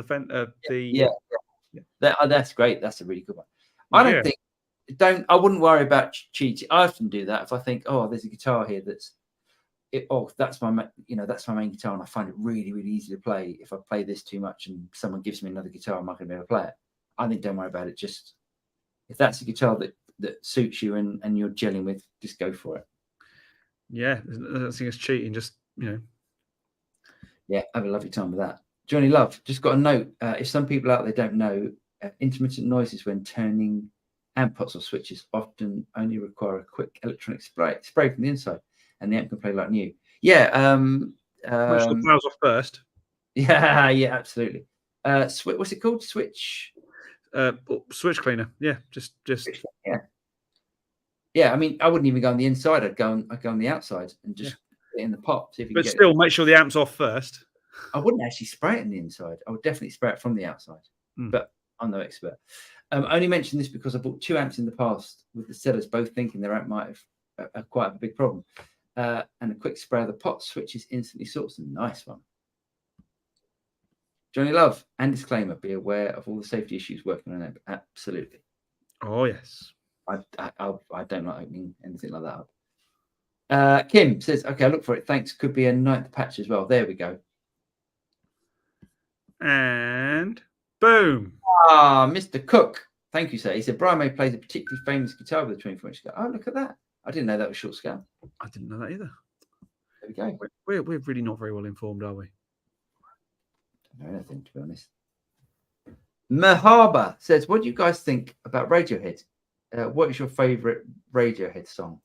That's great. That's a really good one. I wouldn't worry about cheating. I often do that if I think, oh, there's a guitar here that's my main guitar, and I find it really, really easy to play. If I play this too much and someone gives me another guitar, I'm not going to be able to play it. I think don't worry about it. Just if that's a guitar that suits you and you're gelling with, just go for it. Yeah, I don't think it's cheating. Just, you know. Yeah, have a lovely time with that. Johnny Love, just got a note. If some people out there don't know, intermittent noises when turning amp pots or switches often only require a quick electronic spray from the inside, and the amp can play like new. Yeah. Make sure the power's off first. Yeah, absolutely. What's it called? Switch cleaner. Yeah, just. Yeah. I mean, I wouldn't even go on the inside. I'd go on the outside and just put it in the pot. See if you but still, make sure the amp's off first. I wouldn't actually spray it in the inside. I would definitely spray it from the outside. But I'm no expert. I only mention this because I bought 2 amps in the past with the sellers both thinking their amp might have quite a big problem. And a quick spray of the pot switches instantly sorts them. Nice one. Johnny Love, and disclaimer, be aware of all the safety issues working on it. Absolutely. Oh, yes. I don't like opening anything like that up. Kim says, okay, I'll look for it. Thanks. Could be a 9th patch as well. There we go. And boom. Mr. Cook. Thank you, sir. He said, Brian May plays a particularly famous guitar with a 24-inch scale. Oh, look at that. I didn't know that was short scale. I didn't know that either. There we go. We're really not very well informed, are we? I don't know anything, to be honest. Mahaba says, what do you guys think about Radiohead? What is your favourite Radiohead song?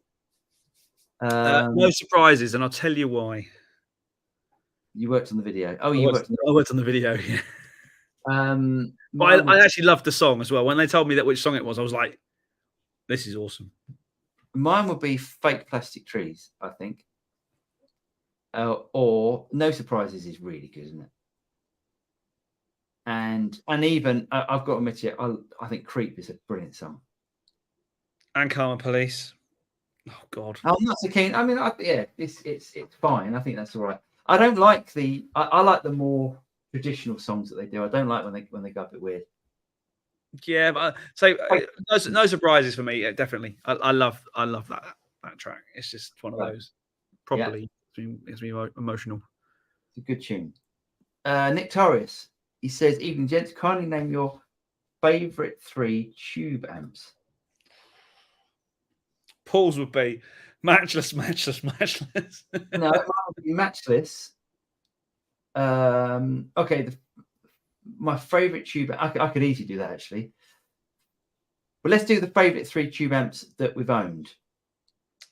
No surprises, and I'll tell you why. You worked on the video. Oh, I worked on the video, yeah. But I actually loved the song as well. When they told me which song it was, I was like, this is awesome. Mine would be Fake Plastic Trees, I think. Or No Surprises is really good, isn't it? And even I've got to admit it, I think Creep is a brilliant song. And Karma Police. Oh God. I'm not so keen. I mean, it's fine. I think that's all right. I don't like I like the more traditional songs that they do. I don't like when they go a bit weird. Yeah, but no surprises for me. Definitely, I love that track. It's just one of those. Probably makes me emotional. It's a good tune. Nick Torres, he says, "Evening, gents. Kindly name your favorite 3 tube amps." Paul's would be matchless, matchless, matchless. No, it might be matchless. Okay, my favourite tube. I could easily do that actually. But let's do the favourite 3 tube amps that we've owned.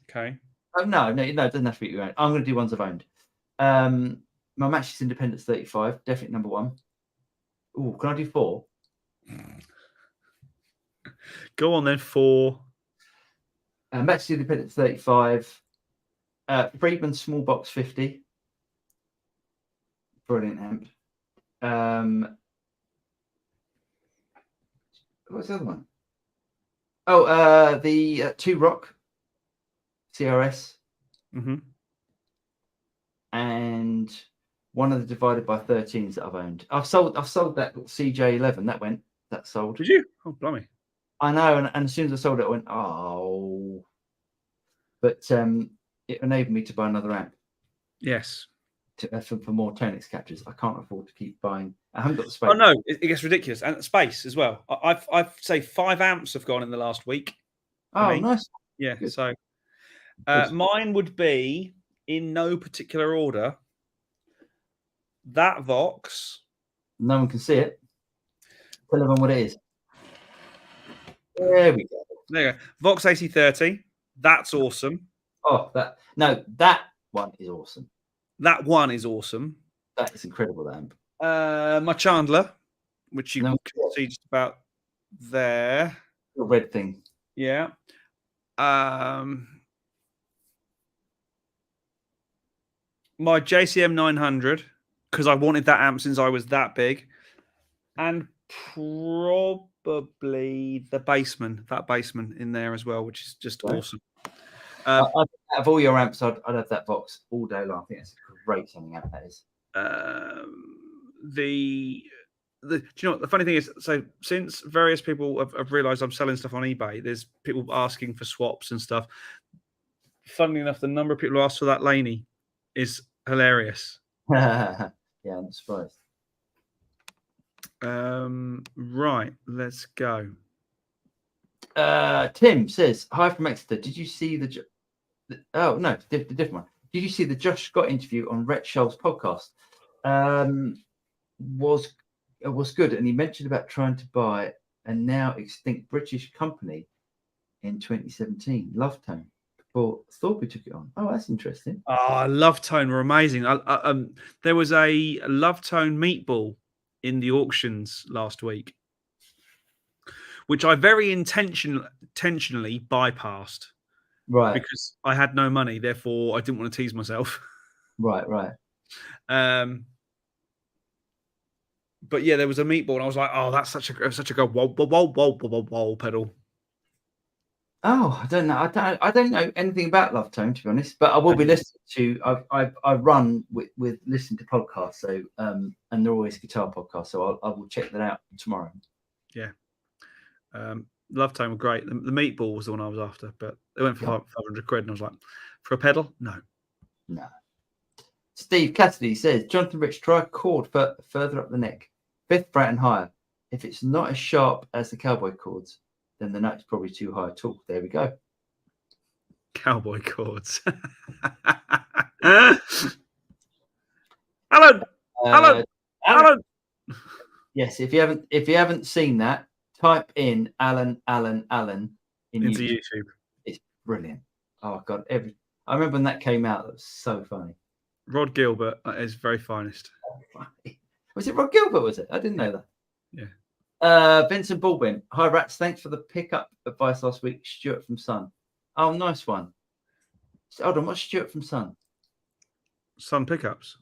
Okay. Oh, no, it doesn't have to be your own. I'm going to do ones I've owned. My Matchless Independence 35, definitely number 1. Oh, can I do 4? Go on then, 4. Matchless Independence 35. Friedman Small Box 50. Brilliant amp. What's the other one? Oh, the 2 Rock CRS. Mm-hmm. And one of the divided by 13s that I've owned. I've sold that CJ11. That sold. Did you? Oh, blimey. I know, and as soon as I sold it, I went, oh. But it enabled me to buy another amp. Yes. For more Tonix captures. I can't afford to keep buying. I haven't got the space. Oh no, it gets ridiculous, and space as well. I've say 5 amps have gone in the last week. Oh, nice. Yeah. Good. So mine would be, in no particular order, that Vox. No one can see it. Tell everyone what it is. There we go. There you go. Vox AC30. That's awesome. Oh, that one is awesome. That one is awesome. That is incredible, that amp. My Chandler, which you can see just about there. The red thing. Yeah. My JCM 900, because I wanted that amp since I was that big. And probably that bassman in there as well, which is just awesome. Out of all your amps, I'd have that Vox all day long. I think it's a great sounding amp, that is. Do you know what the funny thing is? So since various people have realised I'm selling stuff on eBay, there's people asking for swaps and stuff. Funnily enough, the number of people who ask for that Laney is hilarious. Yeah, I'm surprised. Right, let's go. Tim says, hi from Exeter. Did you see the different one. Did you see the Josh Scott interview on Rhett Shull's podcast? Was good, and he mentioned about trying to buy a now extinct British company in 2017, Lovetone. Before Thorpe took it on. Oh, that's interesting. Oh, Lovetone were amazing. There was a Lovetone meatball in the auctions last week, which I very intentionally bypassed. Right. Because I had no money, therefore I didn't want to tease myself. Right. But yeah, there was a meatball, and I was like, "Oh, that's such a good whoa pedal." Oh, I don't know. I don't know anything about Lovetone, to be honest. But I will be listening to. I run with listening to podcasts, so and they're always guitar podcasts. So I will check that out tomorrow. Yeah. Lovetone were great. The meatball was the one I was after, but they went for 500 quid, and I was like, for a pedal, no. Steve Cassidy says, Jonathan Rich, try a chord further up the neck, 5th fret and higher. If it's not as sharp as the cowboy chords, then the note's probably too high at all. There we go. Cowboy chords. Alan. Yes, if you haven't seen that, type in Alan into YouTube. It's brilliant. Oh God, I remember when that came out. That was so funny. Rod Gilbert at his very finest. Was it Rod Gilbert? Was it? I didn't know that. Yeah. Vincent Baldwin. Hi Rats, thanks for the pickup advice last week. Stuart from Sun. Oh, nice one. Hold on, what's Stuart from Sun? Sun pickups,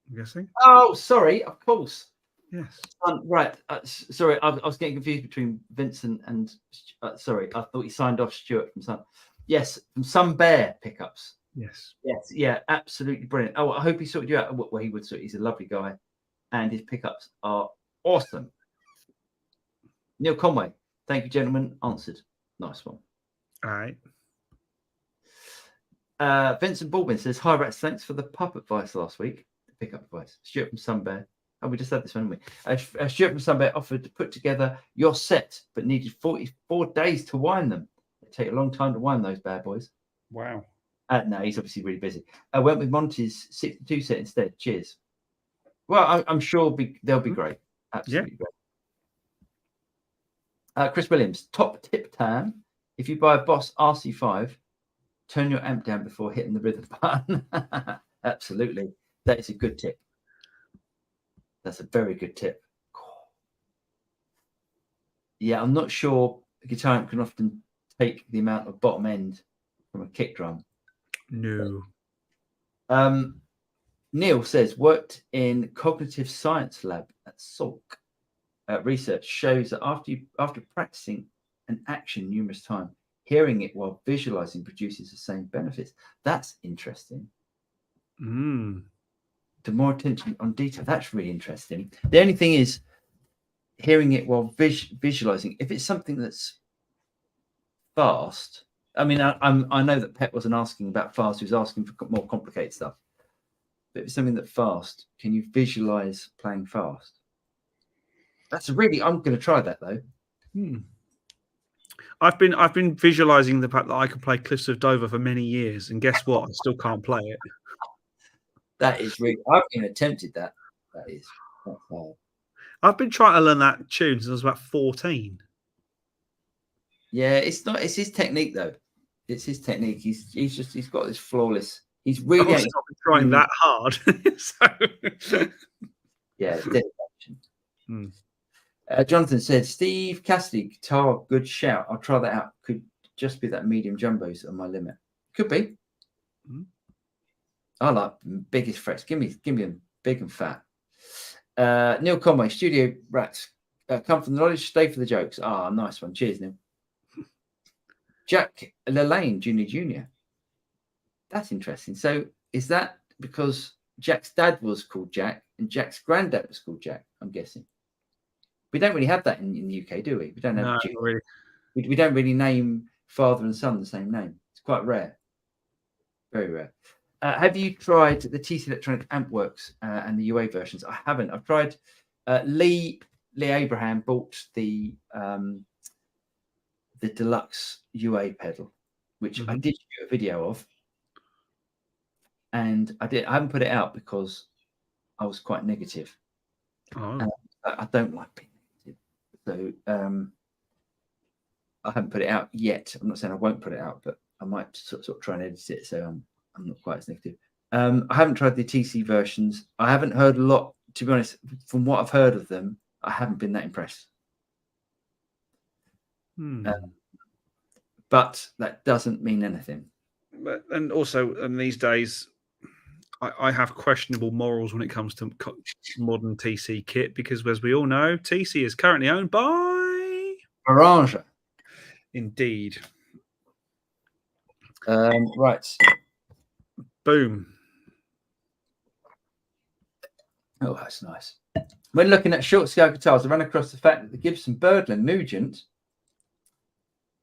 I'm guessing. Oh, sorry, of course. Yes. Right. Sorry, I was getting confused between Vincent and. Sorry, I thought he signed off Stuart from Sun. Yes, from Sun Bear pickups. Yes. Yeah, absolutely brilliant. Oh, I hope he sorted you out. Well, he would sort. He's a lovely guy, and his pickups are awesome. Neil Conway, thank you, gentlemen. Answered. Nice one. All right. Vincent Baldwin says, hi, Rats. Thanks for the pup advice last week. The pickup advice. Stuart from Sun Bear. Oh, we just had this one, didn't we? Stuart from Sun Bear offered to put together your set, but needed 44 days to wind them. A take a long time to wind those bad boys. Wow. No, he's obviously really busy. I went with Monty's 62 set instead. Cheers. Well, I'm sure they'll be great. Absolutely great. Chris Williams, top tip time. If you buy a Boss RC5, turn your amp down before hitting the rhythm button. Absolutely. That is a good tip. That's a very good tip. Yeah, I'm not sure a guitar amp can often take the amount of bottom end from a kick drum. No. Neil says, worked in cognitive science lab at Salk. Research shows that after practicing an action numerous times, hearing it while visualizing produces the same benefits. That's interesting. The more attention on detail, that's really interesting. The only thing is, hearing it while visualizing, if it's something that's fast, I mean, I know that Pet wasn't asking about fast, he was asking for more complicated stuff. But if it's something that's fast, can you visualize playing fast? That's really, I'm going to try that though. I've been visualizing the fact that I could play Cliffs of Dover for many years, and guess what? I still can't play it. That is really, I've even attempted that. That is not hard. I've been trying to learn that tune since I was about 14. Yeah, it's his technique though. It's his technique. He's got this flawless. He's really not been trying that hard. So. Yeah, dedication. Jonathan said, Steve Cassidy guitar, good shout. I'll try that out. Could just be that medium jumbos on my limit. Could be. I like biggest frets. Give me them big and fat. Neil Conway, studio rats. Come from the knowledge, stay for the jokes. Nice one. Cheers, Neil. Jack Lelane, Jr. That's interesting. So is that because Jack's dad was called Jack and Jack's granddad was called Jack? I'm guessing. We don't really have that in the UK, do we? We don't have. No, really. We don't really name father and son the same name. It's quite rare. Very rare. Have you tried the TC Electronic Ampworks and the UA versions? I haven't. I've tried. Lee Abraham bought the deluxe UA pedal, which I did shoot a video of, and I haven't put it out because I was quite negative. I don't like being negative, so I haven't put it out yet. I'm not saying I won't put it out, but I might sort of try and edit it so I'm not quite as negative. I haven't tried the TC versions. I haven't heard a lot, to be honest. From what I've heard of them, I haven't been that impressed. But that doesn't mean anything. And also, these days, I have questionable morals when it comes to modern TC kit because, as we all know, TC is currently owned by Orange. Indeed. Right. Boom. Oh, that's nice. When looking at short scale guitars, I ran across the fact that the Gibson Birdland Nugent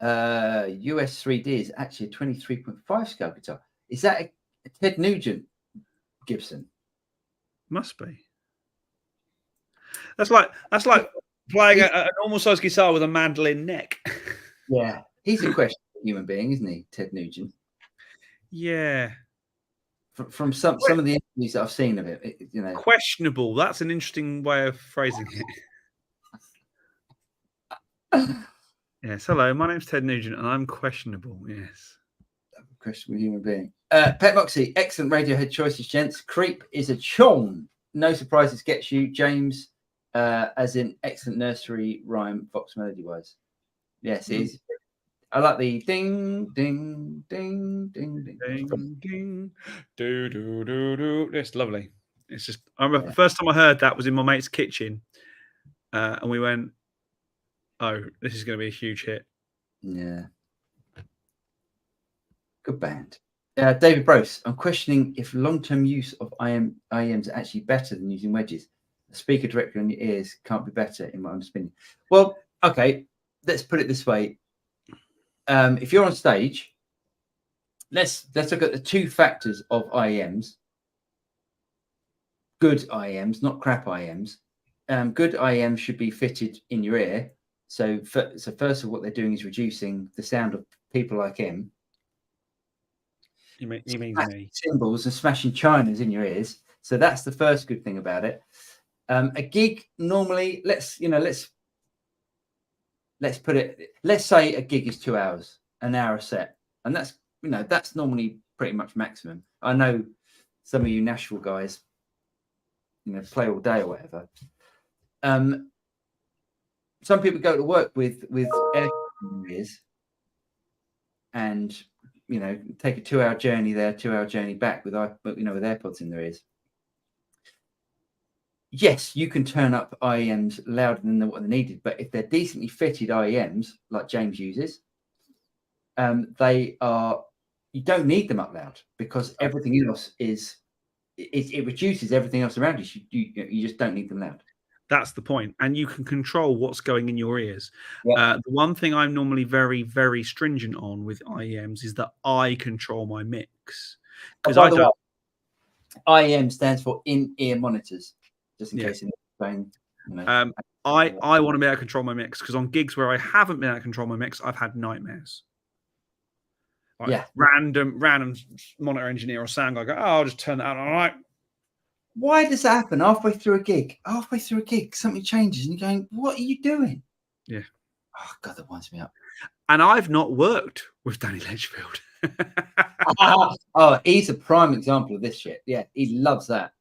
US 3D is actually a 23.5 scale guitar. Is that a Ted Nugent Gibson? Must be. That's like playing a normal size guitar with a mandolin neck. Yeah, he's a questionable human being, isn't he, Ted Nugent? Yeah. From some of the interviews that I've seen of it, you know. Questionable. That's an interesting way of phrasing it. Yes. Hello, my name's Ted Nugent, and I'm questionable. Yes. Questionable human being. Pet Moxie, excellent Radiohead choices, gents. Creep is a chong. No surprises gets you, James. As in excellent nursery rhyme, Fox melody wise. Yes, it is. I like the ding, ding, ding, ding, ding, ding, ding, do, do, do, do. It's lovely. It's just, I remember the first time I heard that was in my mate's kitchen, and we went, "Oh, this is going to be a huge hit." Yeah. Good band. David Brose, I'm questioning if long-term use of IEMs are actually better than using wedges. The speaker directly on your ears can't be better, in my understanding. Well, okay, let's put it this way. If you're on stage, let's look at the two factors of IEMs. Good IEMs, not crap IEMs. Good IEMs should be fitted in your ear. So first of all, what they're doing is reducing the sound of people like him. He means me. Cymbals and smashing chinas in your ears. So that's the first good thing about it. A gig normally, let's put it. Let's say a gig is 2 hours, an hour a set, and that's normally pretty much maximum. I know some of you Nashville guys, play all day or whatever. Some people go to work with air ears and take a 2-hour journey there, 2-hour journey back with AirPods in their ears. Yes, you can turn up IEMs louder than what they needed, but if they're decently fitted IEMs like James uses, you don't need them up loud, because everything else it reduces everything else around you. You just don't need them loud. That's the point. And you can control what's going in your ears. Yeah. The one thing I'm normally very, very stringent on with IEMs is that I control my mix. Because by the way, IEM stands for in-ear monitors, just in case anything. I want to be able to control my mix, because on gigs where I haven't been able to control my mix, I've had nightmares. Random monitor engineer or sound guy go, I'll just turn that on. All right. Why does that happen halfway through a gig? Something changes and you're going, what are you doing? Yeah. Oh, God, that winds me up. And I've not worked with Danny Ledgefield. Oh, he's a prime example of this shit. Yeah, he loves that.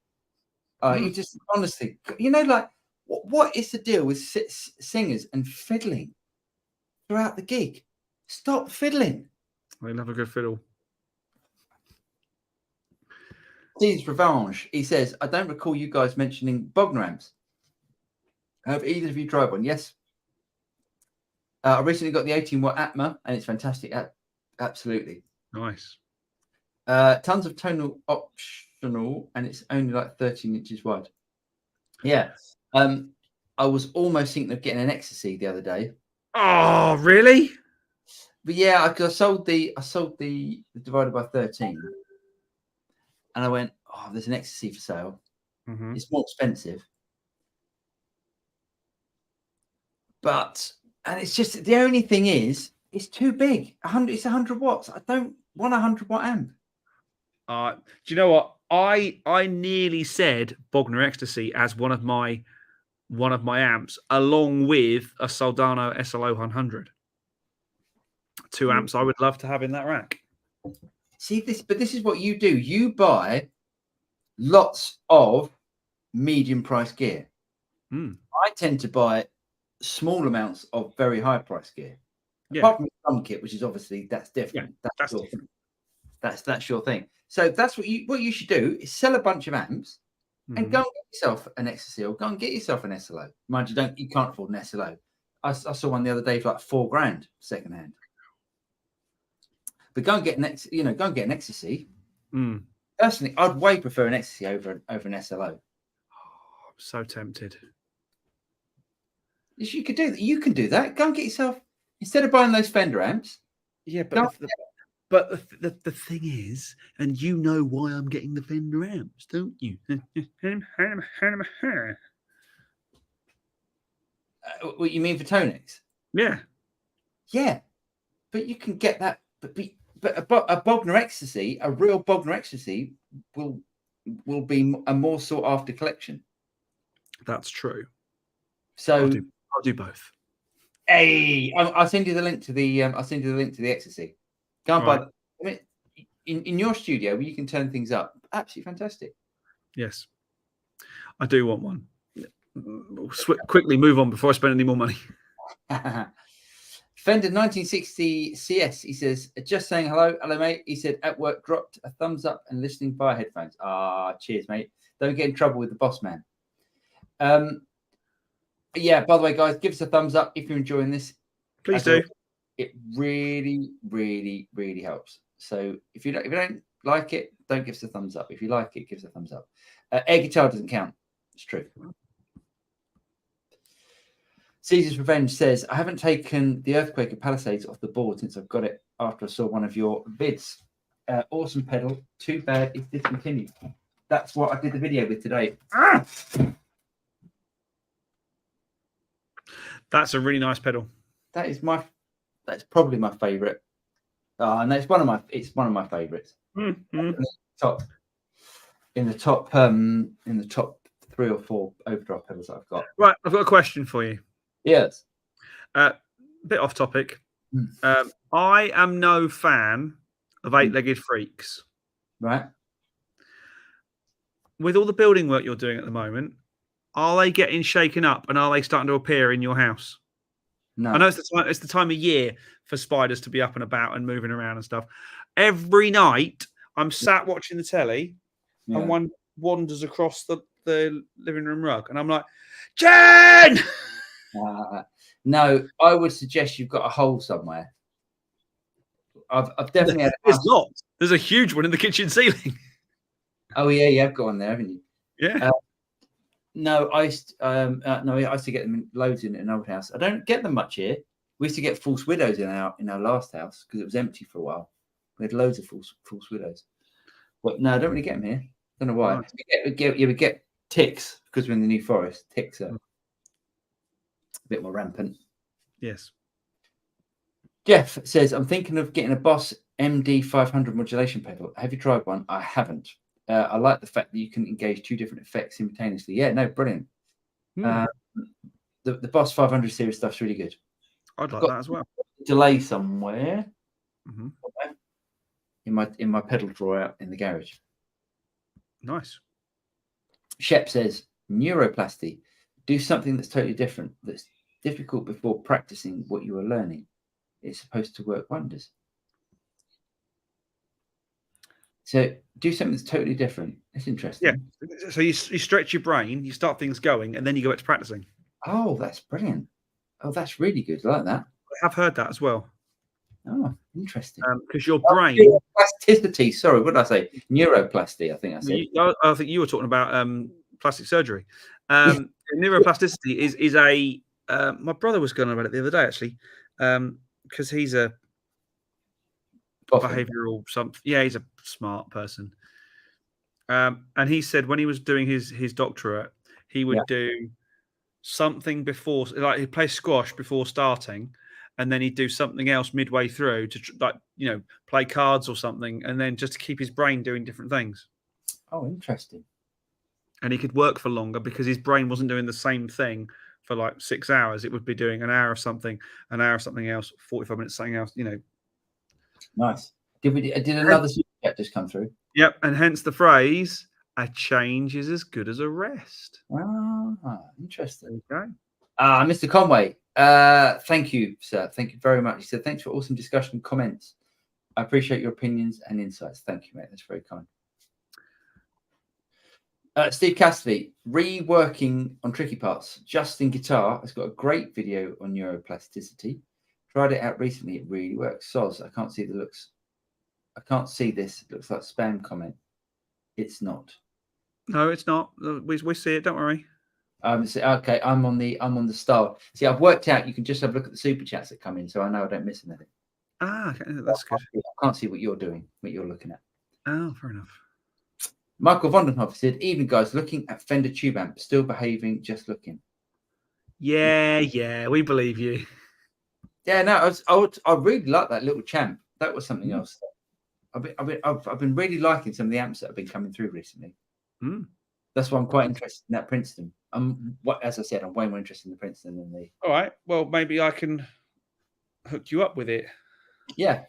He just, honestly, like, what is the deal with singers and fiddling throughout the gig? Stop fiddling. They love a good fiddle. Steve's Revenge. He says, I don't recall you guys mentioning Bogner amps. Have either of you tried one? Yes. I recently got the 18-watt Atma, and it's fantastic. Absolutely. Nice. Tons of tonal optional, and it's only like 13 inches wide. Yeah. I was almost thinking of getting an Ecstasy the other day. Oh, really? But yeah, I sold the divided by 13. And I went, there's an Ecstasy for sale. Mm-hmm. It's more expensive. And it's just, the only thing is, it's too big. It's 100 watts. I don't want a 100-watt amp. Do you know what? I nearly said Bogner Ecstasy as one of my amps, along with a Soldano SLO 100. 2 amps I would love to have in that rack. See this, but this is what you do. You buy lots of medium price gear. I tend to buy small amounts of very high price gear. Yeah. Apart from the drum kit, which is obviously that's different. Yeah, that's your thing. That's your thing. So that's what you should do, is sell a bunch of amps and go and get yourself an Ecstasy, or go and get yourself an SLO. Mind you can't afford an SLO. I saw one the other day for like $4,000 secondhand. But go and get an Ecstasy. Personally, I'd way prefer an Ecstasy over an SLO. I'm so tempted. You could do that. You can do that. Go and get yourself, instead of buying those Fender amps. Yeah, but the thing is, and you know why I'm getting the Fender amps, don't you? What you mean for Tonics? Yeah. Yeah, but you can get that. But a Bogner Ecstasy, a real Bogner Ecstasy, will be a more sought after collection. That's true. So I'll do both. Hey, I'll send you the link to the Ecstasy. Go and buy. I mean, in your studio where you can turn things up, absolutely fantastic. Yes, I do want one. Quickly move on before I spend any more money. Fender 1960 CS. He says, just saying hello, mate. He said at work, dropped a thumbs up and listening via headphones. Cheers, mate. Don't get in trouble with the boss man. Yeah, by the way, guys, give us a thumbs up if you're enjoying this. Please do. It really, really, really helps. So if you don't like it, don't give us a thumbs up. If you like it, give us a thumbs up. Air guitar doesn't count. It's true. Caesar's Revenge says, I haven't taken the Earthquaker Palisades off the board since I've got it after I saw one of your vids. Awesome pedal. Too bad it's discontinued. That's what I did the video with today. That's a really nice pedal. That's probably my favorite Oh, and it's one of my favorites. Mm-hmm. In the top 3 or 4 overdrive pedals that I've got. Right, I've got a question for you. Yes. Bit off topic. I am no fan of 8-legged freaks. Right. With all the building work you're doing at the moment, are they getting shaken up and are they starting to appear in your house? No. I know it's the time of year for spiders to be up and about and moving around and stuff. Every night I'm sat watching the telly and one wanders across the living room rug and I'm like, Jen! No, I would suggest you've got a hole somewhere. I've definitely had. There's not. There's a huge one in the kitchen ceiling. Oh yeah, you have got one there, haven't you? Yeah. No, I used to get them loads in an old house. I don't get them much here. We used to get false widows in our last house because it was empty for a while. We had loads of false widows. But no, I don't really get them here. Don't know why. Nice. We get ticks because we're in the New Forest. Ticks are a bit more rampant. Yes. Jeff says, I'm thinking of getting a Boss MD 500 modulation pedal. Have you tried one? I haven't. I like the fact that you can engage 2 different effects simultaneously. Yeah, no, brilliant. The Boss 500 series stuff's really good. I'd like that as well. Delay somewhere Mm-hmm. in my pedal drawer out in the garage. Nice. Shep says, neuroplasty. Do something that's totally different, that's difficult before practicing what you are learning. It's supposed to work wonders. So do something that's totally different. That's interesting. Yeah. So you stretch your brain, you start things going, and then you go back to practicing. Oh, that's brilliant. Oh, that's really good. I like that. I have heard that as well. Oh, interesting. Because your brain... Neuroplasticity. Sorry, what did I say? Neuroplasty, I think I said. I think you were talking about plastic surgery. Neuroplasticity is a... my brother was going about it the other day, actually, because he's a behavioural something. Yeah, he's a smart person. And he said when he was doing his doctorate, he would do something before, like he'd play squash before starting, and then he'd do something else midway through to play cards or something, and then just to keep his brain doing different things. Oh, interesting. And he could work for longer because his brain wasn't doing the same thing for like 6 hours. It would be doing an hour of something, an hour of something else, 45 minutes something else. Nice. Did another super chat just come through? Yep, and hence the phrase, a change is as good as a rest. Ah, interesting. Okay. Mr. Conway, thank you, sir. Thank you very much. He said, thanks for awesome discussion and comments. I appreciate your opinions and insights. Thank you, mate. That's very kind. Steve Cassidy, reworking on tricky parts. Justin Guitar has got a great video on neuroplasticity. Tried it out recently. It really works. Soz, I can't see the looks. I can't see this. It looks like spam comment. It's not. No, it's not. We see it. Don't worry. Okay, I'm on the star. See, I've worked out you can just have a look at the super chats that come in, so I know I don't miss anything. Okay, that's good. I can't see what you're doing, what you're looking at. Oh, fair enough. Michael Vondenhoff said, "Evening, guys. Looking at Fender tube amp, still behaving, just looking." Yeah, we believe you. Yeah, no, I really like that little champ. That was something else. I've been really liking some of the amps that have been coming through recently. That's why I'm quite interested in that Princeton. As I said, I'm way more interested in the Princeton than the. All right. Well, maybe I can hook you up with it. Yeah.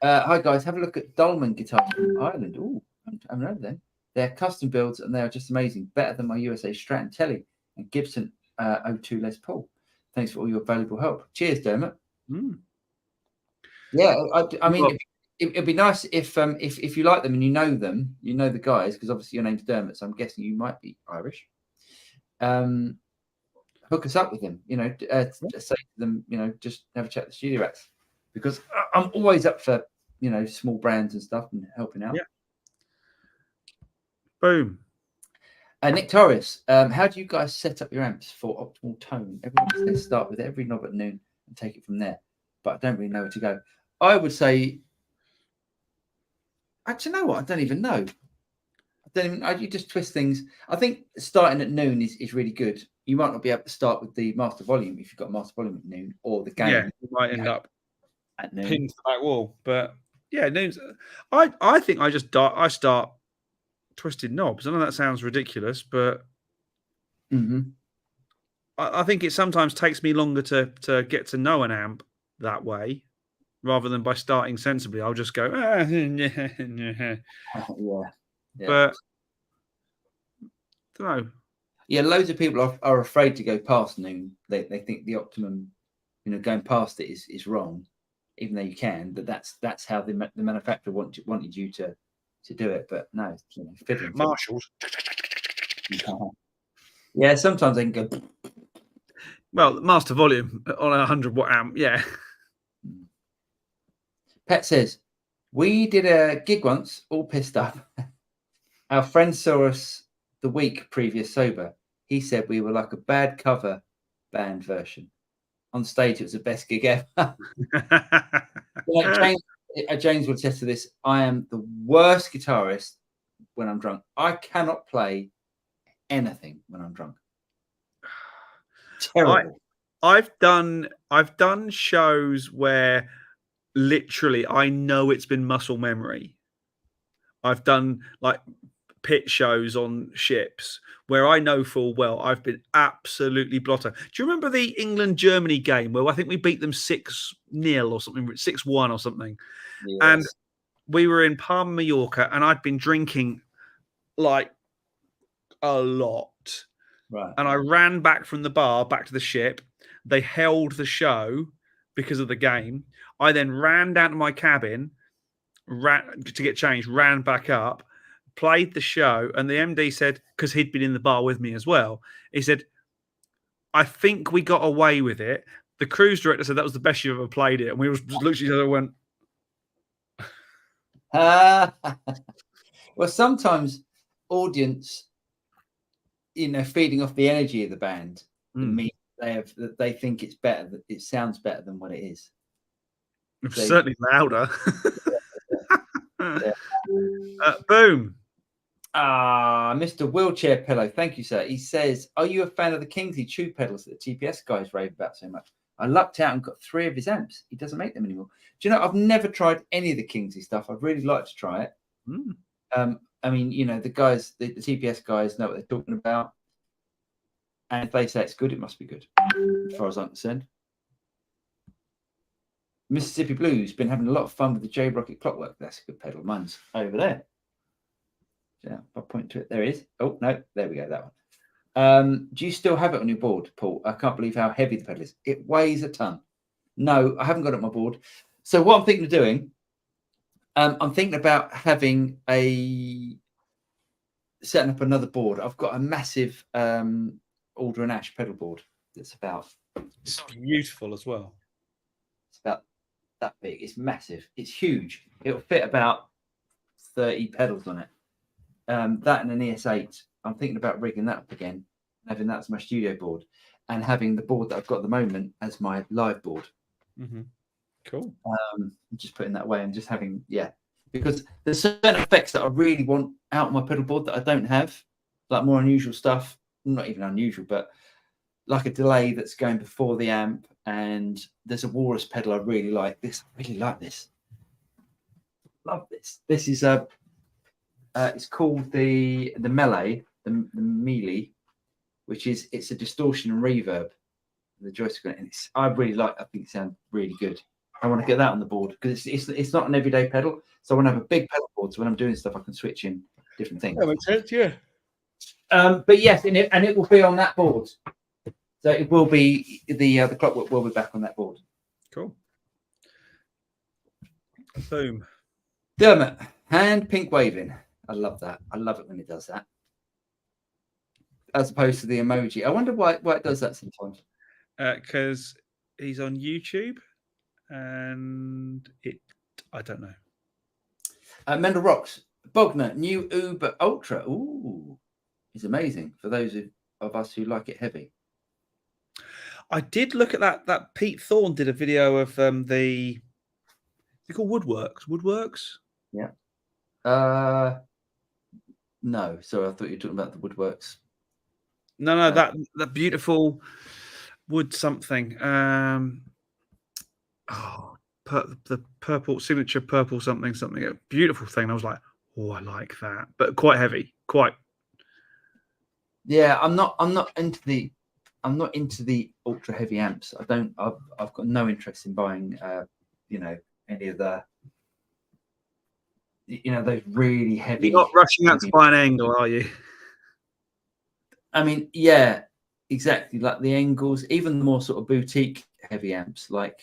Hi guys, have a look at Dolman guitars from Ireland. Oh, I haven't heard of them. They're custom builds and they are just amazing. Better than my USA Strat Telly and Gibson O2 Les Paul. Thanks for all your valuable help. Cheers, Dermot. Yeah, I mean, it'd be nice if you like them and you know them, you know the guys, because obviously your name's Dermot, so I'm guessing you might be Irish. Hook us up with them, just say to them, just have a chat with the studio rats, because I'm always up for, small brands and stuff and helping out. Yeah. Boom. Nick Torres, how do you guys set up your amps for optimal tone? Everyone says start with every knob at noon and take it from there, but I don't really know where to go. I would say, actually, you know what? I don't even know. You just twist things. I think starting at noon is really good. You might not be able to start with the master volume if you've got master volume at noon or the gain. Yeah, you might end up. at noon. pinned to the back wall. But yeah, noon's. I think I just I start twisted knobs. I know that sounds ridiculous, but I think it sometimes takes me longer to get to know an amp that way, rather than by starting sensibly. I'll just go, Yeah. But I don't know. Yeah, loads of people are afraid to go past noon. They think the optimum, going past it is wrong, even though you can. But that's how the manufacturer wanted you to do it. But no, fiddling. Marshalls. Yeah, sometimes they can go. Well, master volume on a 100-watt amp, yeah. Pet says, we did a gig once, all pissed up. Our friend saw us the week previous sober. He said we were like a bad cover band version. On stage, it was the best gig ever. James will attest to this. I am the worst guitarist when I'm drunk. I cannot play anything when I'm drunk. Terrible. I've done shows where literally I know it's been muscle memory. I've done like pit shows on ships where I know full well I've been absolutely blotter. Do you remember the England-Germany game where I think we beat them 6-0 or something, 6-1 or something? Yes. And we were in Palma, Mallorca, and I'd been drinking like a lot. Right. And I ran back from the bar back to the ship. They held the show because of the game. I then ran down to my cabin, ran to get changed, ran back up, played the show, and the MD said, because he'd been in the bar with me as well, he said, I think we got away with it. The cruise director said that was the best you've ever played it. And we just looked at each other and went... Well, sometimes audience, feeding off the energy of the band, means they think it's better, that it sounds better than what it is. It's certainly louder. Boom. Mr. Wheelchair Pillow, thank you, sir. He says, are you a fan of the Kingsley tube pedals that the TPS guys rave about so much? I lucked out and got 3 of his amps. He doesn't make them anymore. Do you know, I've never tried any of the Kingsley stuff. I'd really like to try it. I mean, the guys, the TPS guys know what they're talking about. And if they say it's good, it must be good, as far as I'm concerned. Mississippi Blues been having a lot of fun with the J Rocket Clockwork. That's a good pedal. Mine's over there. Yeah, I'll point to it. There it is. Oh, no, there we go. That one. Do you still have it on your board, Paul? I can't believe how heavy the pedal is. It weighs a ton. No, I haven't got it on my board. So what I'm thinking of doing, I'm thinking about having setting up another board. I've got a massive Alder and Ash pedal board that's about... It's beautiful as well. It's about that big. It's massive. It's huge. It'll fit about 30 pedals on it. That and an ES8. I'm thinking about rigging that up again, having that as my studio board, and having the board that I've got at the moment as my live board. Cool. I'm just putting that away and just having, because there's certain effects that I really want out on my pedal board that I don't have, like more unusual stuff. Not even unusual, but like a delay that's going before the amp, and there's a walrus pedal I really like. I really like this. Love this. This is it's called the Melee, the Melee, which is, it's a distortion and reverb. The joystick on it, and I really like. I think it sounds really good. I want to get that on the board because it's not an everyday pedal, so I want to have a big pedal board. So when I'm doing stuff, I can switch in different things. That makes sense, yeah. But yes, and it will be on that board. So it will be the Clockwork will be back on that board. Cool. Boom. Dermot, hand pink waving. I love that. I love it when it does that. As opposed to the emoji. I wonder why it does that sometimes. Because he's on YouTube, and I don't know. Mendel Rocks, Bogner, new Uber Ultra. Ooh, it's amazing for those of us who like it heavy. I did look at that. Pete Thorne did a video of they're called Woodworks. Yeah. No, sorry, I thought you were talking about the Woodworks. No, that beautiful wood something. the purple signature purple something, a beautiful thing. I was like, oh, I like that, but quite heavy, quite. Yeah, I'm not into the ultra heavy amps. I've got no interest in buying any of the those really heavy. You're not rushing out to buy an Angle, are you? I mean, yeah, exactly. Like the Engels, even the more sort of boutique heavy amps, like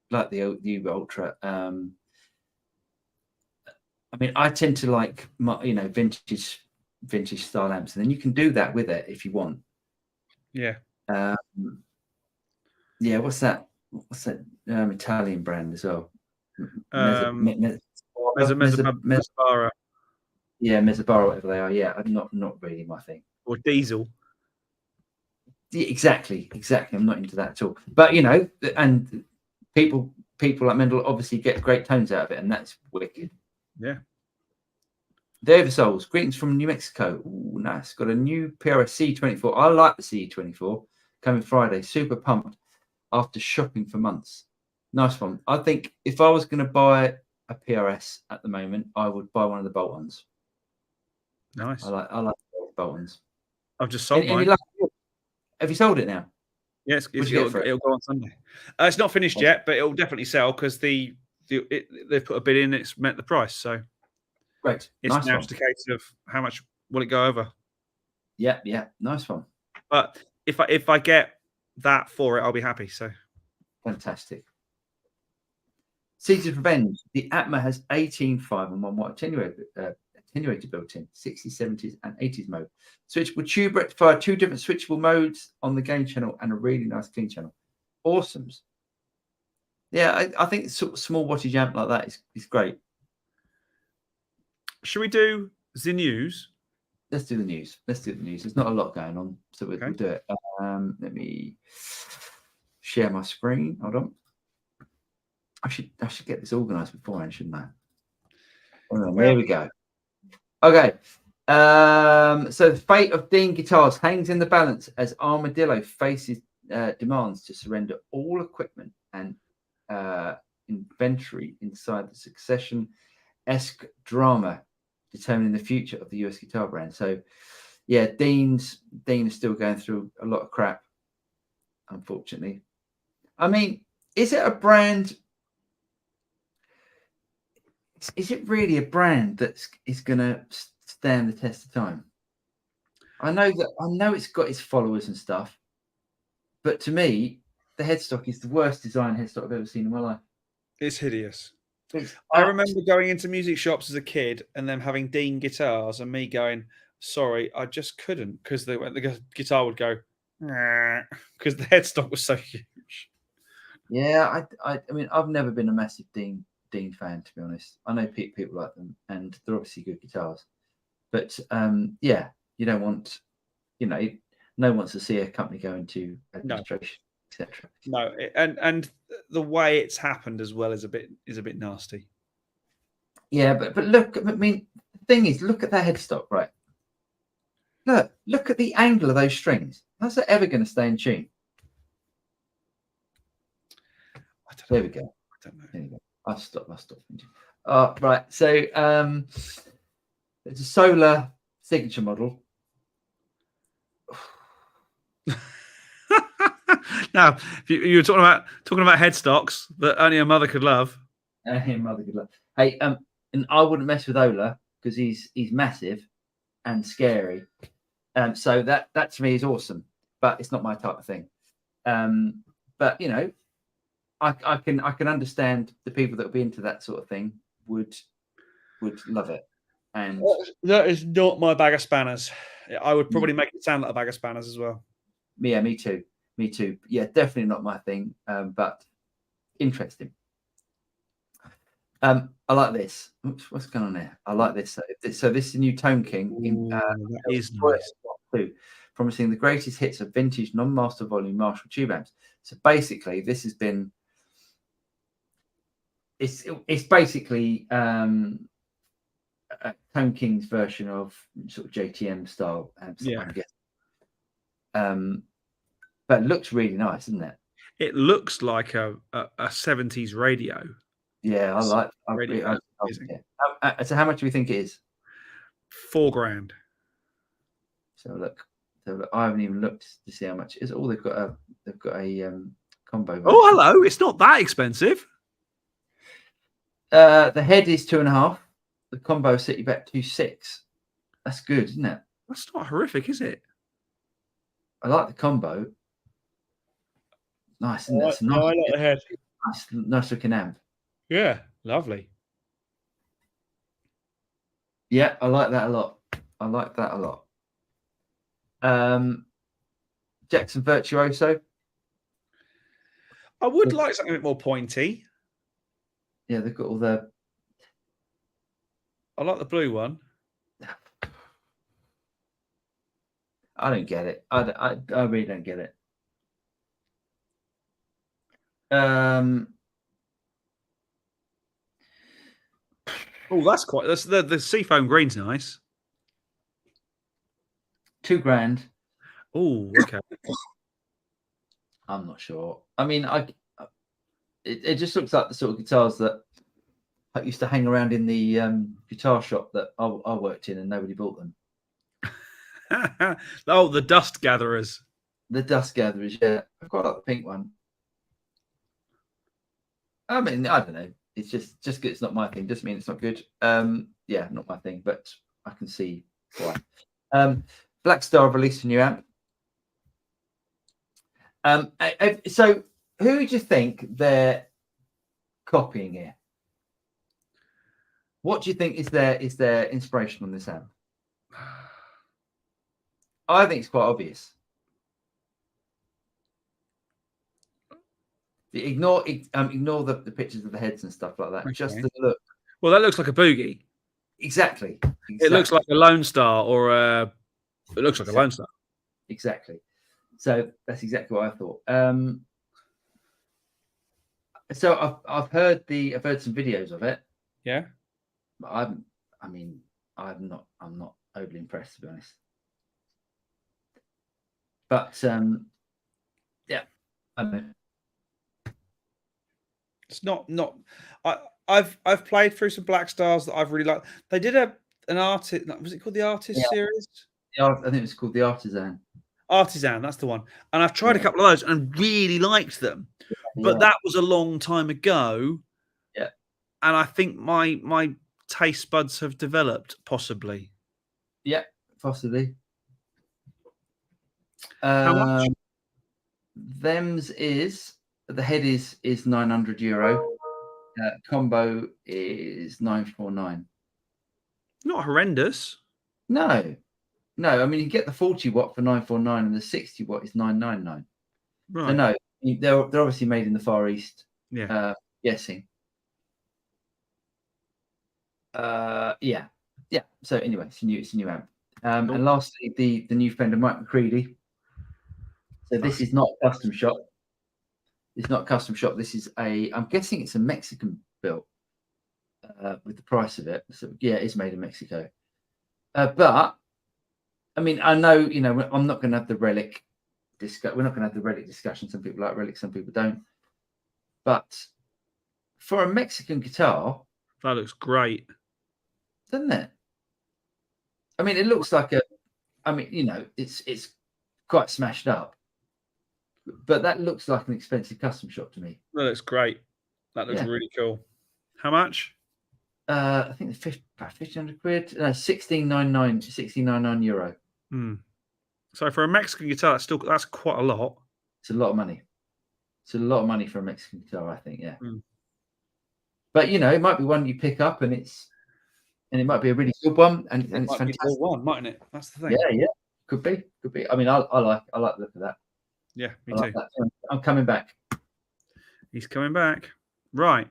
the Uber Ultra. I mean, I tend to like vintage style amps, and then you can do that with it if you want. Yeah. Yeah. What's that Italian brand as well? Mezzabara. Yeah, Mezzabara, whatever they are. Yeah, not really my thing. Or Diesel. Yeah, exactly. I'm not into that at all. But and people like Mendel obviously get great tones out of it, and that's wicked. Yeah. The Oversouls, greetings from New Mexico. Ooh, nice. Got a new PRS C24. I like the C24. Coming Friday. Super pumped after shopping for months. Nice one. I think if I was going to buy a PRS at the moment, I would buy one of the bolt ones. Nice. I like the bolt ones. I've just sold mine. Have you sold it now? Yes, it'll go on Sunday. It's not finished yet, but it'll definitely sell because they've put a bid in. It's met the price, so great. It's now just a case of how much will it go over. Yeah, nice one. But if I get that for it, I'll be happy. So fantastic. Seeds of Revenge. The Atma has 18.5 and 1 watt attenuator built in, 60s, 70s, and 80s mode. Switchable tube rectifier, 2 different switchable modes on the gain channel, and a really nice clean channel. Awesomes. Yeah, I think sort of small wattage amp like that is great. Should we do the news? Let's do the news. There's not a lot going on, so we'll do it. Let me share my screen. Hold on. I should get this organized beforehand, shouldn't I? Here we go. Okay. So the fate of Dean Guitars hangs in the balance as Armadillo faces demands to surrender all equipment and inventory inside the Succession-esque drama determining the future of the US guitar brand. So, yeah, Dean is still going through a lot of crap, unfortunately. I mean, is it a brand? Is it really a brand that is going to stand the test of time? I know it's got its followers and stuff, but to me, the headstock is the worst design headstock I've ever seen in my life. It's hideous. I remember going into music shops as a kid and them having Dean guitars and me going, sorry, I just couldn't, because the guitar would go because the headstock was so huge. Yeah, I mean, I've never been a massive Dean fan, to be honest. I know people like them, and they're obviously good guitars. But yeah, you don't want, no one wants to see a company go into administration, etc. No, and the way it's happened as well is a bit nasty. Yeah, but look, I mean, the thing is, look at that headstock, right? Look at the angle of those strings. How's that ever going to stay in tune? There we go. I don't know. There you go. I'll stop. Right. So it's a solar signature model. Now, if you were talking about headstocks that only a mother could love. Hey, and I wouldn't mess with Ola because he's massive and scary. So that to me is awesome, but it's not my type of thing. But I can understand the people that would be into that sort of thing would love it. And that is not my bag of spanners. I would probably make it sound like a bag of spanners as well. Yeah, me too. Yeah, definitely not my thing, but interesting. I like this. Oops, what's going on there? I like this. So this is a new Tone King. That is nice. Too, promising the greatest hits of vintage non-master volume Marshall tube amps. So basically, this has been. It's basically Tone King's version of sort of JTM style amps. Yeah. I guess. But it looks really nice, isn't it? It looks like a 70s radio. Yeah, I like. Radio. Yeah. So how much do we think it is? $4,000. So look, I haven't even looked to see how much it is. Oh, they've got a combo version. Oh, hello! It's not that expensive. The head is 2.5. The combo set you back 2.6. That's good, isn't it? That's not horrific, is it? I like the combo. Nice, isn't it? It's I like the head. Nice looking amp. Yeah, lovely. Yeah, I like that a lot. I like that a lot. Jackson Virtuoso. I would like something a bit more pointy. Yeah, they've got all the. I like the blue one. I don't get it. I really don't get it. Oh, that's the seafoam green's nice. $2,000. Oh, okay. I'm not sure. I mean, it just looks like the sort of guitars that I used to hang around in the guitar shop that I worked in, and nobody bought them. Oh, the dust gatherers. The dust gatherers, yeah. I've got like the pink one. I mean, I don't know. It's just good. It's not my thing. Doesn't mean it's not good. Yeah, not my thing, but I can see why. Black Star have released a new amp. So who do you think they're copying here? What do you think is their inspiration on this amp? I think it's quite obvious. Ignore the pictures of the heads and stuff like that. Okay. Just the look. Well, that looks like a boogie. Exactly. It looks like a Lone Star or a. It looks like a Lone Star. Exactly. So that's exactly what I thought. So I've heard some videos of it. Yeah. But I'm not overly impressed, to be honest. But yeah, I don't know. It's not. I've played through some Black Stars that I've really liked. They did an artist. Was it called the Artist series? Yeah, I think it was called the Artisan. Artisan, that's the one. And I've tried a couple of those and really liked them. But that was a long time ago. Yeah. And I think my taste buds have developed, possibly. Yeah, possibly. How much? Them's is the head is €900. Combo is 949. Not horrendous. No. I mean, you get the 40 watt for 949, and the 60 watt is 999. Right. So no, they're obviously made in the Far East. Yeah. Guessing. Yeah. So anyway, it's a new amp. And lastly, the new Fender Mike McCready. So this is not a custom shop. It's not a custom shop. This is I'm guessing it's a Mexican built with the price of it. So yeah, it's made in Mexico. But I mean, I know, I'm not going to have the relic we're not going to have the relic discussion. Some people like relic, some people don't. But for a Mexican guitar, that looks great, doesn't it? I mean, it looks like it's quite smashed up, but that looks like an expensive custom shop to me. That looks great. That looks really cool. How much? I think it's about 1,500 quid. No, 1699 euro. So for a Mexican guitar, that's quite a lot. It's a lot of money. It's a lot of money for a Mexican guitar, I think. Yeah. But it might be one you pick up, and it might be a really good one, and it's fantastic. One, mightn't it? That's the thing. Yeah. Could be. I mean, I like the look of that. Yeah, me too. I'm coming back. He's coming back. Right.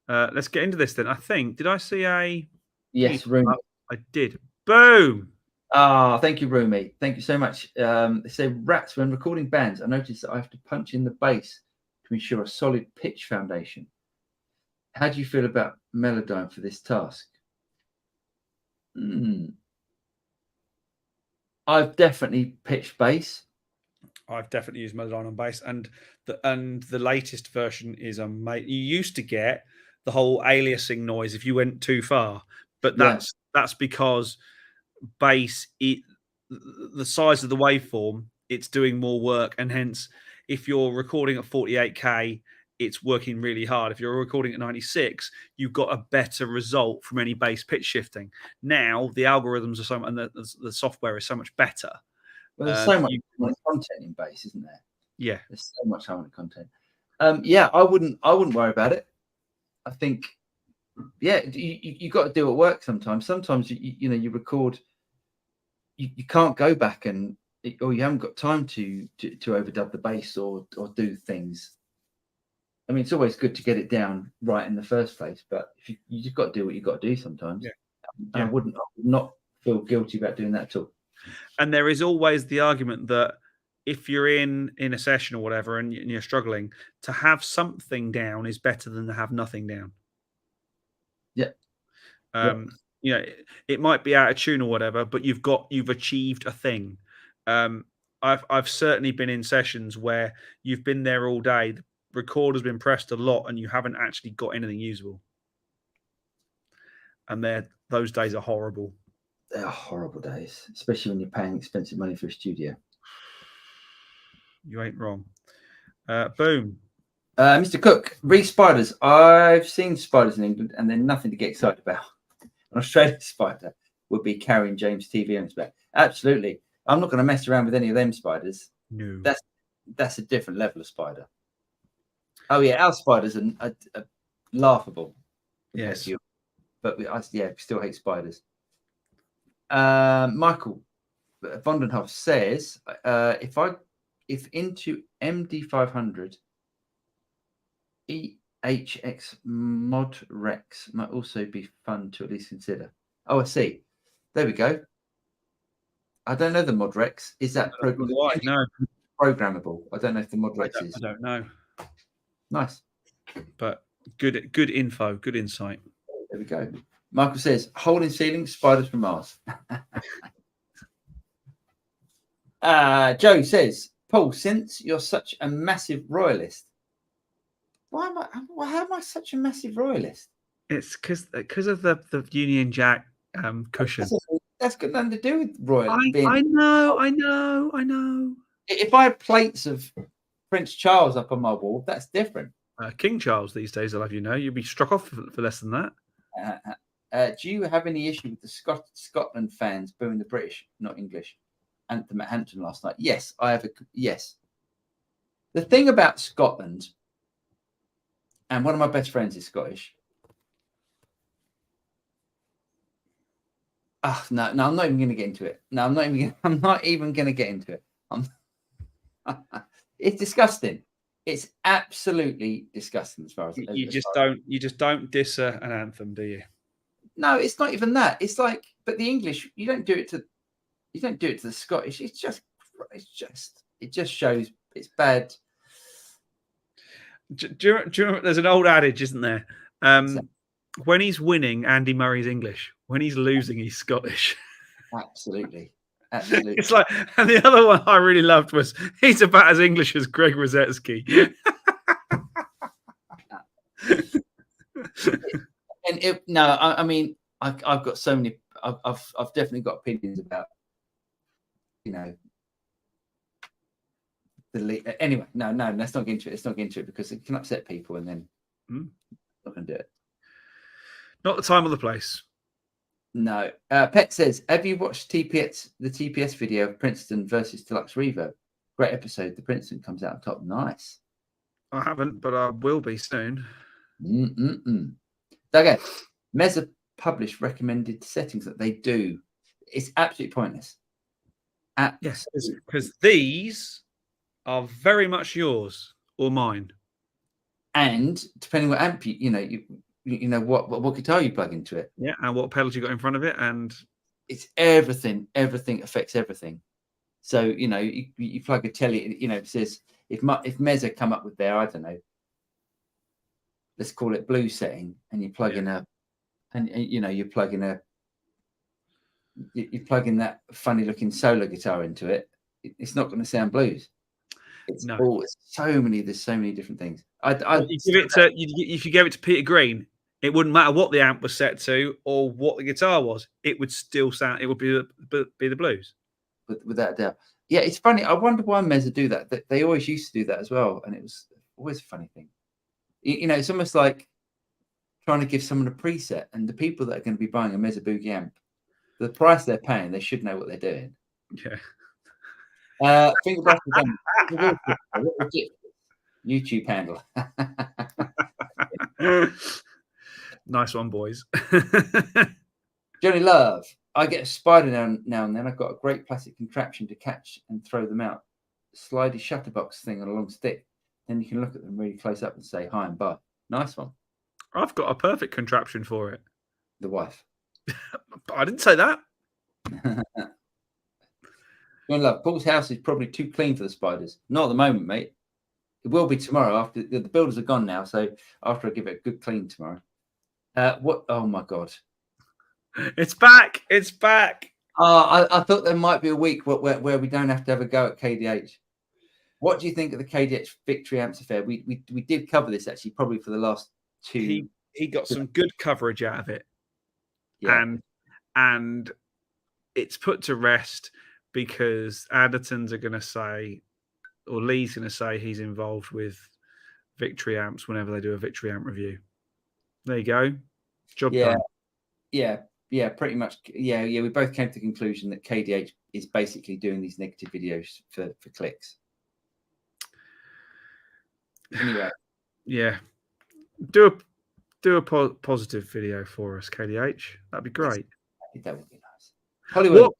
Let's get into this then. I think. Did I see a? Yes, Rumi. I did. Boom. Thank you, Rumi. Thank you so much. They say, Rats, when recording bands, I noticed that I have to punch in the bass to ensure a solid pitch foundation. How do you feel about Melodyne for this task? I've definitely pitched bass. I've definitely used Melodyne on bass, and the latest version is amazing. You used to get the whole aliasing noise if you went too far, but that's because bass, the size of the waveform, it's doing more work, and hence if you're recording at 48K, it's working really hard. If you're recording at 96, you've got a better result from any bass pitch shifting. Now the algorithms are so much, and the software is so much better. Well, there's so much content in bass, isn't there? Yeah, there's so much harmonic content. I wouldn't worry about it. I think, you got to do it work sometimes. Sometimes you record, you can't go back or you haven't got time to overdub the bass or do things. I mean, it's always good to get it down right in the first place, but if you just got to do what you got to do sometimes. I would not feel guilty about doing that at all. And there is always the argument that if you're in a session or whatever and you're struggling, to have something down is better than to have nothing down. It might be out of tune or whatever, but you've achieved a thing. I've certainly been in sessions where you've been there all day, the recorder's been pressed a lot, and you haven't actually got anything usable. And those days are horrible. They're horrible days, especially when you're paying expensive money for a studio. You ain't wrong. Boom. Mr. Cook, spiders. I've seen spiders in England, and they're nothing to get excited about. An Australian spider would be carrying James TV on its back. Absolutely. I'm not going to mess around with any of them spiders. No. That's a different level of spider. Oh, yeah. Our spiders are laughable. Yes. But we still hate spiders. Michael Vondenhoff says, if into MD500 EHX mod Rex might also be fun to at least consider. Oh, I see. There we go. I don't know the mod Rex. Is that programmable? I don't know if the mod Rex is. I don't know. Nice. But good info, good insight. There we go. Michael says, hole in ceiling, spiders from Mars. Joe says, Paul, since you're such a massive royalist, how am I such a massive royalist? It's because of the Union Jack cushion. That's got nothing to do with royal. I know. If I had plates of Prince Charles up on my wall, that's different. King Charles these days, I'll have you know, you'd be struck off for less than that. Do you have any issue with the Scotland fans booing the British, not English, anthem at Hampton last night? Yes, I have. Yes. The thing about Scotland, and one of my best friends is Scottish. No, I'm not even going to get into it. No, I'm not even going to get into it. It's disgusting. It's absolutely disgusting as far as you just don't diss an anthem, do you? No, it's not even that. It's like, but the English, you don't do it to the Scottish. It just shows it's bad. Do you remember, there's an old adage, isn't there? When he's winning, Andy Murray's English. When he's losing, he's Scottish. Absolutely. It's like, and the other one I really loved was he's about as English as Greg Rosetsky. I mean, I've got so many. I've definitely got opinions about, anyway. No, let's not get into it. Let's not get into it because it can upset people, and then I'm not going to do it. Not the time or the place. No. Pet says, have you watched the TPS video of Princeton versus Deluxe Reverb? Great episode. The Princeton comes out on top. Nice. I haven't, but I will be soon. Okay. Meza published recommended settings that they do. It's absolutely pointless. Yes, because these are very much yours or mine. And depending what amp you know what guitar you plug into it. Yeah, and what pedals you got in front of it, and it's everything. Everything affects everything. So you plug a telly. It says if Meza come up with their, I don't know, let's call it blue setting, and you plug in you plug in that funny looking solo guitar into it. It's not going to sound blues. It's No. all there's so many different things. If you gave it to Peter Green, it wouldn't matter what the amp was set to or what the guitar was. It would still sound. It would be the blues. Without a doubt. Yeah, it's funny. I wonder why Meza do that. They always used to do that as well, and it was always a funny thing. You know, it's almost like trying to give someone a preset, and the people that are going to be buying a Meza Boogie amp, the price they're paying, they should know what they're doing. Yeah. Finger blast again. YouTube handle. Nice one, boys. Johnny Love. I get a spider now and then. I've got a great plastic contraption to catch and throw them out. Slidey shutterbox thing on a long stick. Then you can look at them really close up and say hi and bye. Nice one. I've got a perfect contraption for it. The wife. I didn't say that. Johnny Love. Paul's house is probably too clean for the spiders. Not at the moment, mate. It will be tomorrow. After the builders are gone now, so after I give it a good clean tomorrow. What? Oh my god! It's back! It's back! I thought there might be a week where we don't have to have a go at KDH. What do you think of the KDH Victory Amps affair? We did cover this actually, probably for the last two. He got some good coverage out of it, yeah. and it's put to rest because Andertons are going to say, or Lee's going to say he's involved with Victory Amps whenever they do a Victory Amp review. There you go. Job done. Yeah, pretty much. Yeah. We both came to the conclusion that KDH is basically doing these negative videos for clicks. Anyway. Yeah. Do a positive video for us, KDH. That'd be great. That would be nice. Hollywood.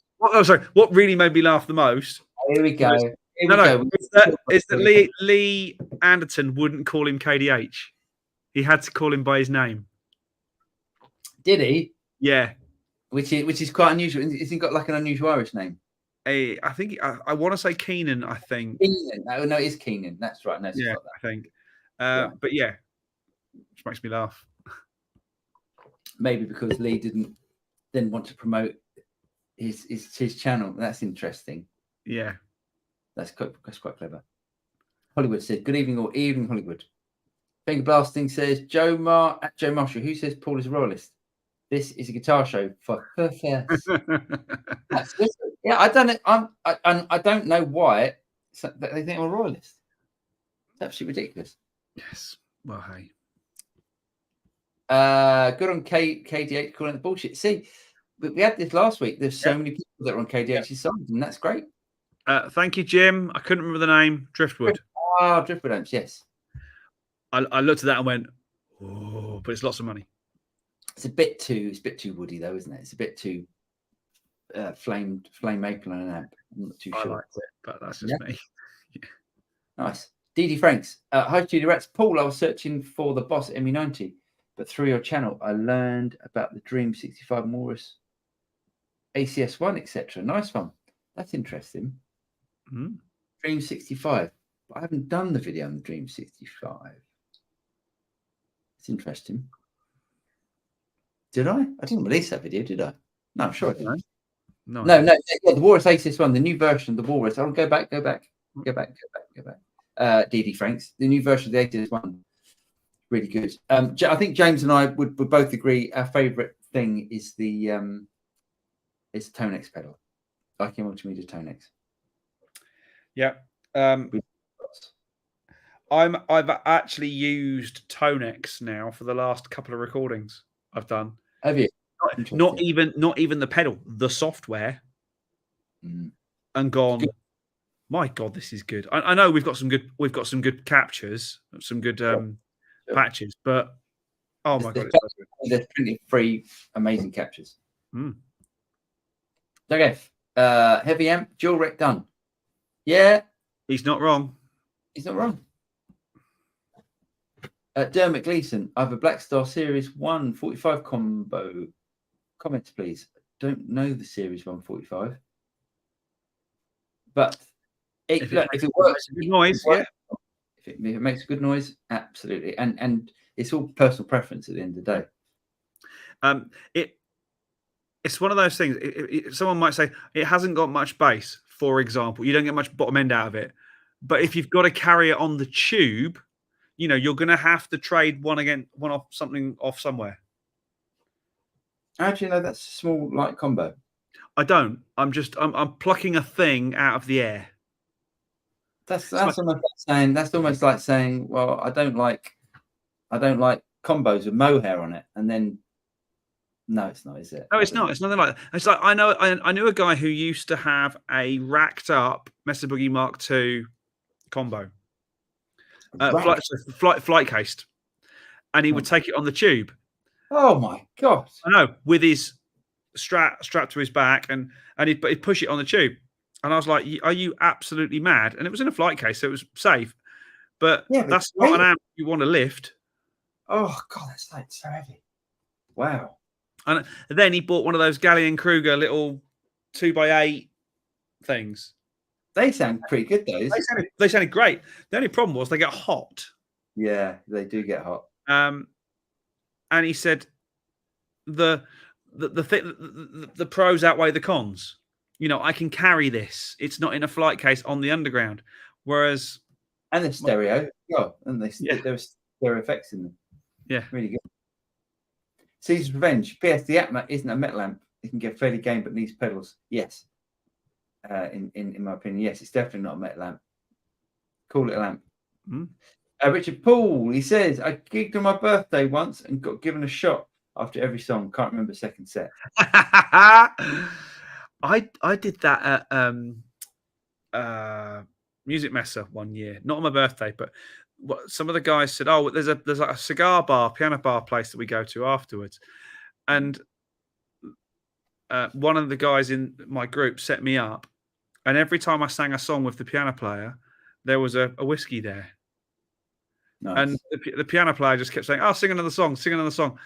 What really made me laugh the most? Here we go. It's that Lee Anderton wouldn't call him KDH. He had to call him by his name. Did he? Yeah. Which is quite unusual. Has he got like an unusual Irish name? I think I want to say Keenan. I think. Keenan. No, it is Keenan. That's right. No, yeah, I think. But yeah, which makes me laugh. Maybe because Lee didn't want to promote his channel. That's interesting. Yeah, that's quite clever. Hollywood said, "Good evening or evening, Hollywood." Finger blasting says Joe Marshall. Who says Paul is a royalist? This is a guitar show for her first. Yeah, I don't know. I don't know why they think I'm a royalist. It's absolutely ridiculous. Yes. Well, hey. Good on KDH calling it bullshit. See, we had this last week. There's so many people that are on KDH's side, and that's great. Thank you, Jim. I couldn't remember the name. Driftwood. Driftwood amps. Yes. I looked at that and went, "Oh," but it's lots of money. It's a bit too woody though, isn't it? It's a bit too flame maple on an amp. I'm not too sure. I liked it, but that's just me. Yeah. Nice. DD Franks. Hi, Studio Rats. Paul, I was searching for the Boss ME90, but through your channel, I learned about the Dream 65 Morris ACS1, etc. Nice one. That's interesting. Dream 65. But I haven't done the video on the Dream 65. It's interesting. Did I? I didn't release that video, did I? No, I'm sure I didn't. No. Yeah, the Walrus ACS1, the new version of the Walrus. I'll go back. DD Franks, the new version of the ACS1, really good. I think James and I would both agree our favourite thing is the Tonex pedal, Viking Multimedia Tonex. Yeah. I've actually used Tonex now for the last couple of recordings I've done. Have you? Not even the pedal, the software, and gone. My God, this is good. I know we've got some good captures, some good patches, but oh my God, there's plenty of free, amazing captures. Okay, heavy amp, dual rec done. Yeah, he's not wrong. He's not wrong. Dermot Gleeson, I have a Black Star Series 145 combo. Comments, please. Don't know the Series 145, but if it works, good noise, yeah. If it makes a good noise, absolutely. And it's all personal preference at the end of the day. It's one of those things. Someone might say it hasn't got much bass, for example. You don't get much bottom end out of it. But if you've got to carry it on the tube, you know, you're going to have to trade one off something off somewhere. How do you know that's a small light combo? I don't. I'm plucking a thing out of the air. That's almost like saying, well, I don't like combos with mohair on it, and then no, it's not, is it? No, it's not. It's nothing like that. It's like I knew a guy who used to have a racked up Mesa Boogie Mark II combo, flight cased, and he would take it on the tube. Oh my god! I know, with his strapped to his back, and he'd push it on the tube, and I was like, "Are you absolutely mad?" And it was in a flight case, so it was safe, but that's not an amp you want to lift. Oh god, that's like so heavy. Wow. And then he bought one of those Gallion Kruger little 2x8 things. They sound pretty good, those. They sounded great. The only problem was they get hot. Yeah, they do get hot. And he said the pros outweigh the cons. You know, I can carry this. It's not in a flight case on the underground. Whereas, and the stereo, and there's stereo effects in them. Yeah, really good. Caesar's Revenge. P.S. The Atma isn't a metal amp. It can get fairly gain, but needs pedals. Yes. In my opinion, yes, it's definitely not a metal amp. Cool little amp. Richard Paul, he says, I gigged on my birthday once and got given a shot after every song. Can't remember second set. I did that at Music Messer one year, not on my birthday, but some of the guys said, "Oh, there's like a cigar bar, piano bar place that we go to afterwards," and one of the guys in my group set me up, and every time I sang a song with the piano player, there was a whiskey there. Nice. And the piano player just kept saying, "Oh, sing another song, sing another song."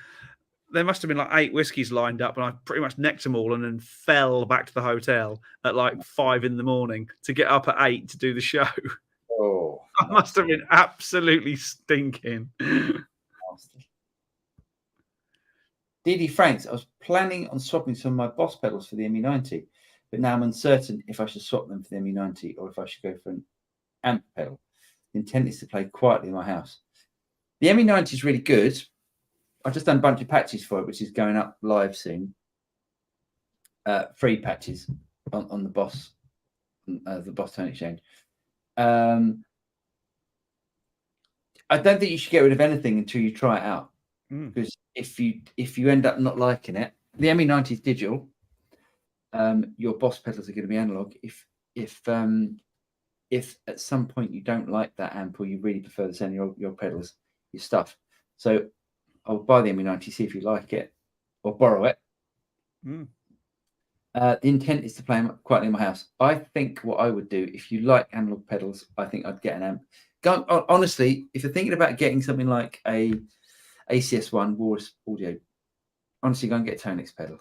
There must have been like 8 whiskeys lined up, and I pretty much necked them all and then fell back to the hotel at like 5 a.m. to get up at 8 to do the show. Oh, I must have been absolutely stinking. DD Franks, I was planning on swapping some of my Boss pedals for the ME90, but now I'm uncertain if I should swap them for the ME90 or if I should go for an amp pedal. The intent is to play quietly in my house. The ME90 is really good. I've just done a bunch of patches for it, which is going up live soon. Free patches on the Boss Tone Exchange. I don't think you should get rid of anything until you try it out, because if you end up not liking it, the ME90 is digital. Your Boss pedals are going to be analog. If at some point you don't like that amp or you really prefer the sound of your pedals, your stuff, so I'll buy the ME90, see if you like it, or borrow it. The intent is to play them quietly in my house. I think what I would do, if you like analog pedals, I think I'd get an amp. Honestly, if you're thinking about getting something like a ACS1 Walrus Audio, honestly, go and get a Tonix pedal.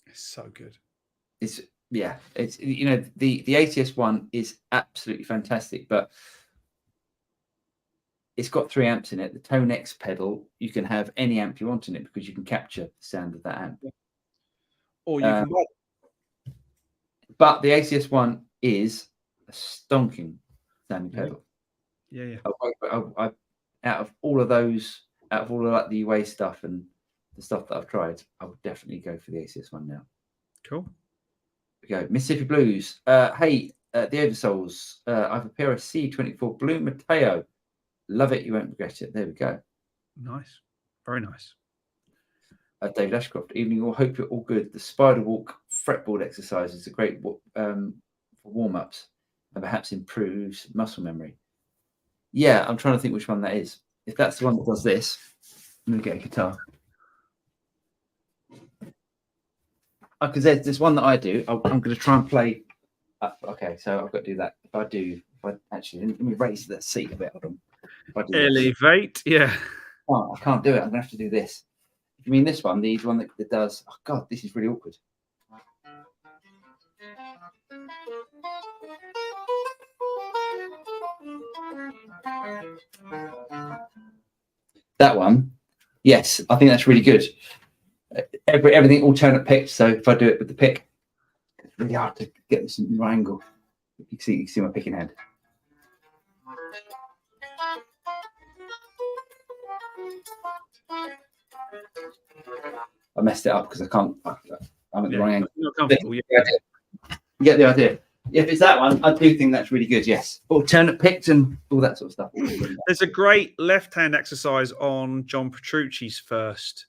It's so good. It's the ACS1 is absolutely fantastic, but it's got 3 amps in it. The Tonix pedal, you can have any amp you want in it because you can capture the sound of that amp. Or you can buy it. But the ACS1 is a stonking sounding pedal. Yeah. I out of all of like the UA stuff and the stuff that I've tried, I would definitely go for the ACS1 now. Cool. We go Mississippi Blues. Hey, the Oversouls. I have a pair of C24 Blue Mateo. Love it. You won't regret it. There we go. Nice. Very nice. David Ashcroft. Evening all. Hope you're all good. The Spider Walk fretboard exercise is a great for warm-ups and perhaps improves muscle memory. Yeah, I'm trying to think which one that is. If that's the one that does this, I'm going to get a guitar. Because there's one that I do. I'm going to try and play. Okay, so I've got to do that. Let me raise the seat a bit. Hold on. Elevate, yeah. Oh, I can't do it. I'm going to have to do this. If you mean this one, the one that does. Oh, God, this is really awkward. That one, yes, I think that's really good. Everything alternate pitch. So if I do it with the pick, it's really hard to get this in the angle. You can see my picking hand. I messed it up because I can't. I'm at the wrong angle. You're comfortable. You get the idea. If it's that one, I do think that's really good. Yes, alternate picked and all that sort of stuff. There's a great left-hand exercise on John Petrucci's first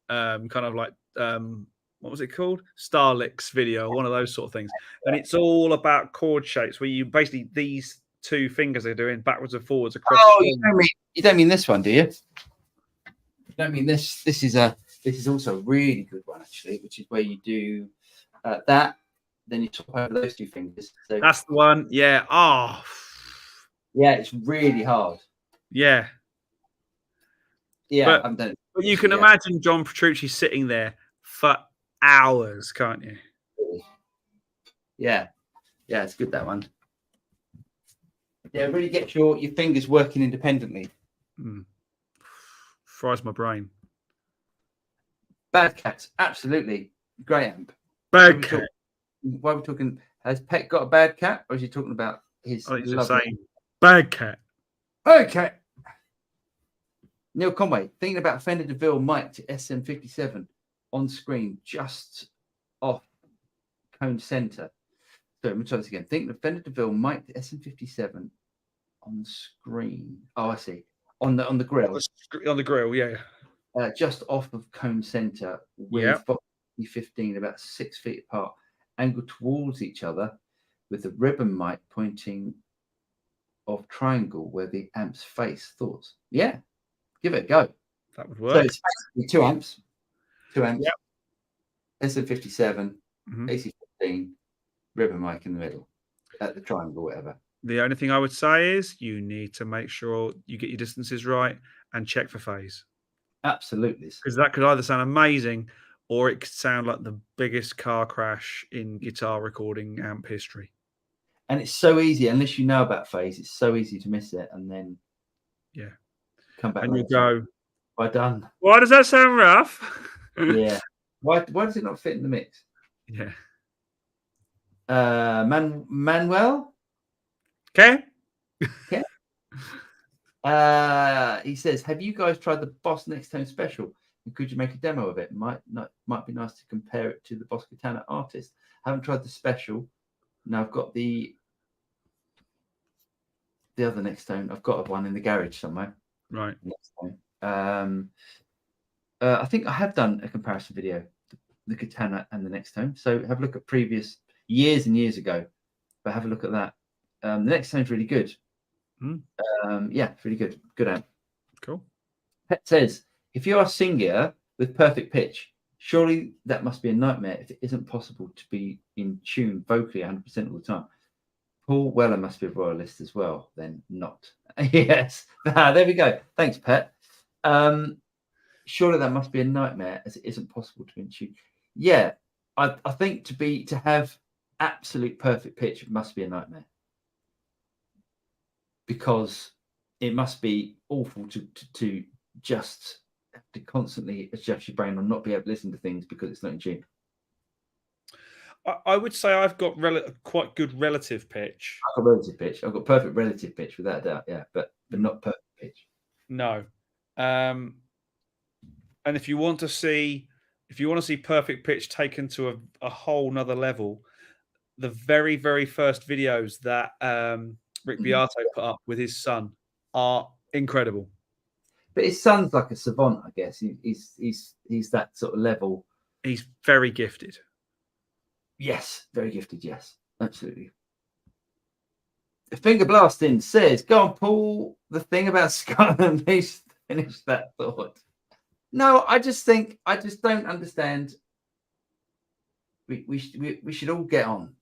kind of like what was it called? Starlicks video, one of those sort of things. And it's all about chord shapes where you basically these two fingers are doing backwards and forwards across. Oh, you don't mean this one, do you? You don't mean this. This is also a really good one actually, which is where you do that, then you top over those two fingers. So that's the one. Yeah. Oh. Yeah, it's really hard. Yeah. Yeah, but you can imagine John Petrucci sitting there for hours, can't you? Yeah, it's good, that one. Yeah, it really gets your fingers working independently. Fries my brain. Bad Cats, absolutely great amp. Bad Cat. Why are we talking? Has Pet got a Bad Cat, or is he talking about his? He's just saying Bad Cat. Okay. Neil Conway, thinking about Fender DeVille mic to SM57 on screen just off cone center. So let me try this again. Thinking of Fender DeVille mic to SM57 on screen. Oh, I see. On the grill. On the grill, yeah. Just off of cone center with 15 about 6 feet apart, angled towards each other with the ribbon mic pointing of triangle where the amps face. Thoughts? Yeah. Give it a go. That would work. So it's basically 2 amps. 2 amps. Yep. SM57, AC15, ribbon mic in the middle at the triangle, whatever. The only thing I would say is you need to make sure you get your distances right and check for phase. Absolutely. Because that could either sound amazing or it could sound like the biggest car crash in guitar recording amp history. And it's so easy, unless you know about phase, it's so easy to miss it and then come back and you go, "Why done? Why does that sound rough?" Yeah. Why does it not fit in the mix? Yeah. Manuel? Okay. He says, have you guys tried the Boss Next Tone Special? And could you make a demo of it? Might be nice to compare it to the Boss Katana Artist. Haven't tried the Special. Now I've got the other Next Tone. I've got one in the garage somewhere. Right. Next Tone. I think I have done a comparison video, the Katana and the Next Tone. So have a look at previous years and years ago. But have a look at that. The Next Tone's really good. Yeah, it's really good. Good amp. Cool. Pet says, if you are singular with perfect pitch, surely that must be a nightmare if it isn't possible to be in tune vocally 100% all the time. Paul Weller must be a royalist as well, then not. Yes. There we go. Thanks, Pet. Surely that must be a nightmare as it isn't possible to be in tune. Yeah, I think to have absolute perfect pitch must be a nightmare. Because it must be awful to just have to constantly adjust your brain or not be able to listen to things because it's not in tune. I would say I've got quite good relative pitch. I've got relative pitch. I've got perfect relative pitch without a doubt. Yeah, but not perfect pitch. No. And if you want to see perfect pitch taken to a whole nother level, the very, very first videos that Rick Beato put up with his son are incredible. But his son's like a savant, I guess. He's that sort of level. He's very gifted. Yes, very gifted. Yes, absolutely. Finger Blasting says, "Go on, Paul. The thing about Scotland." Finish that thought. No, I just don't understand. We should all get on.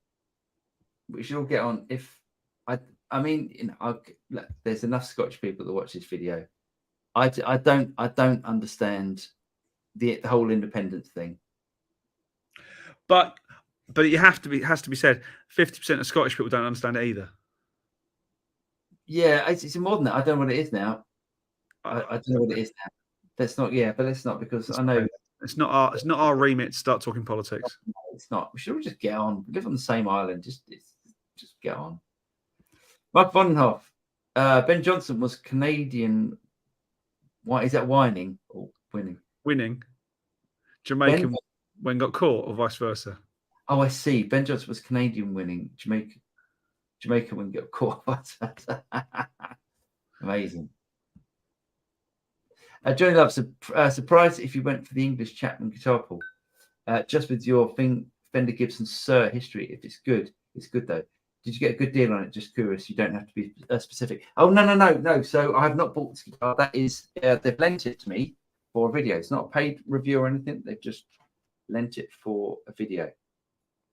We should all get on. I mean, there's enough Scottish people that watch this video. I don't understand the whole independence thing. But it has to be said, 50% of Scottish people don't understand it either. Yeah, it's more than that. I don't know what it is now. I don't know what it is now. Let's not. Yeah, but let's not, because I know it's not our remit to start talking politics. No, it's not. We should all just get on. We live on the same island. Just just get on. Mark Vonhoff, Ben Johnson was Canadian. Why is that whining or winning? Winning. Jamaican when got caught, or vice versa. Oh, I see. Ben Johnson was Canadian winning. Jamaica when got caught. Amazing. Johnny Love's surprised if you went for the English Chapman guitar pool. Just with your Fender Gibson Sir history. If it's good, it's good though. Did you get a good deal on it? Just curious. You don't have to be specific. Oh, no. So I have not bought this guitar. That is, they've lent it to me for a video. It's not a paid review or anything. They've just lent it for a video.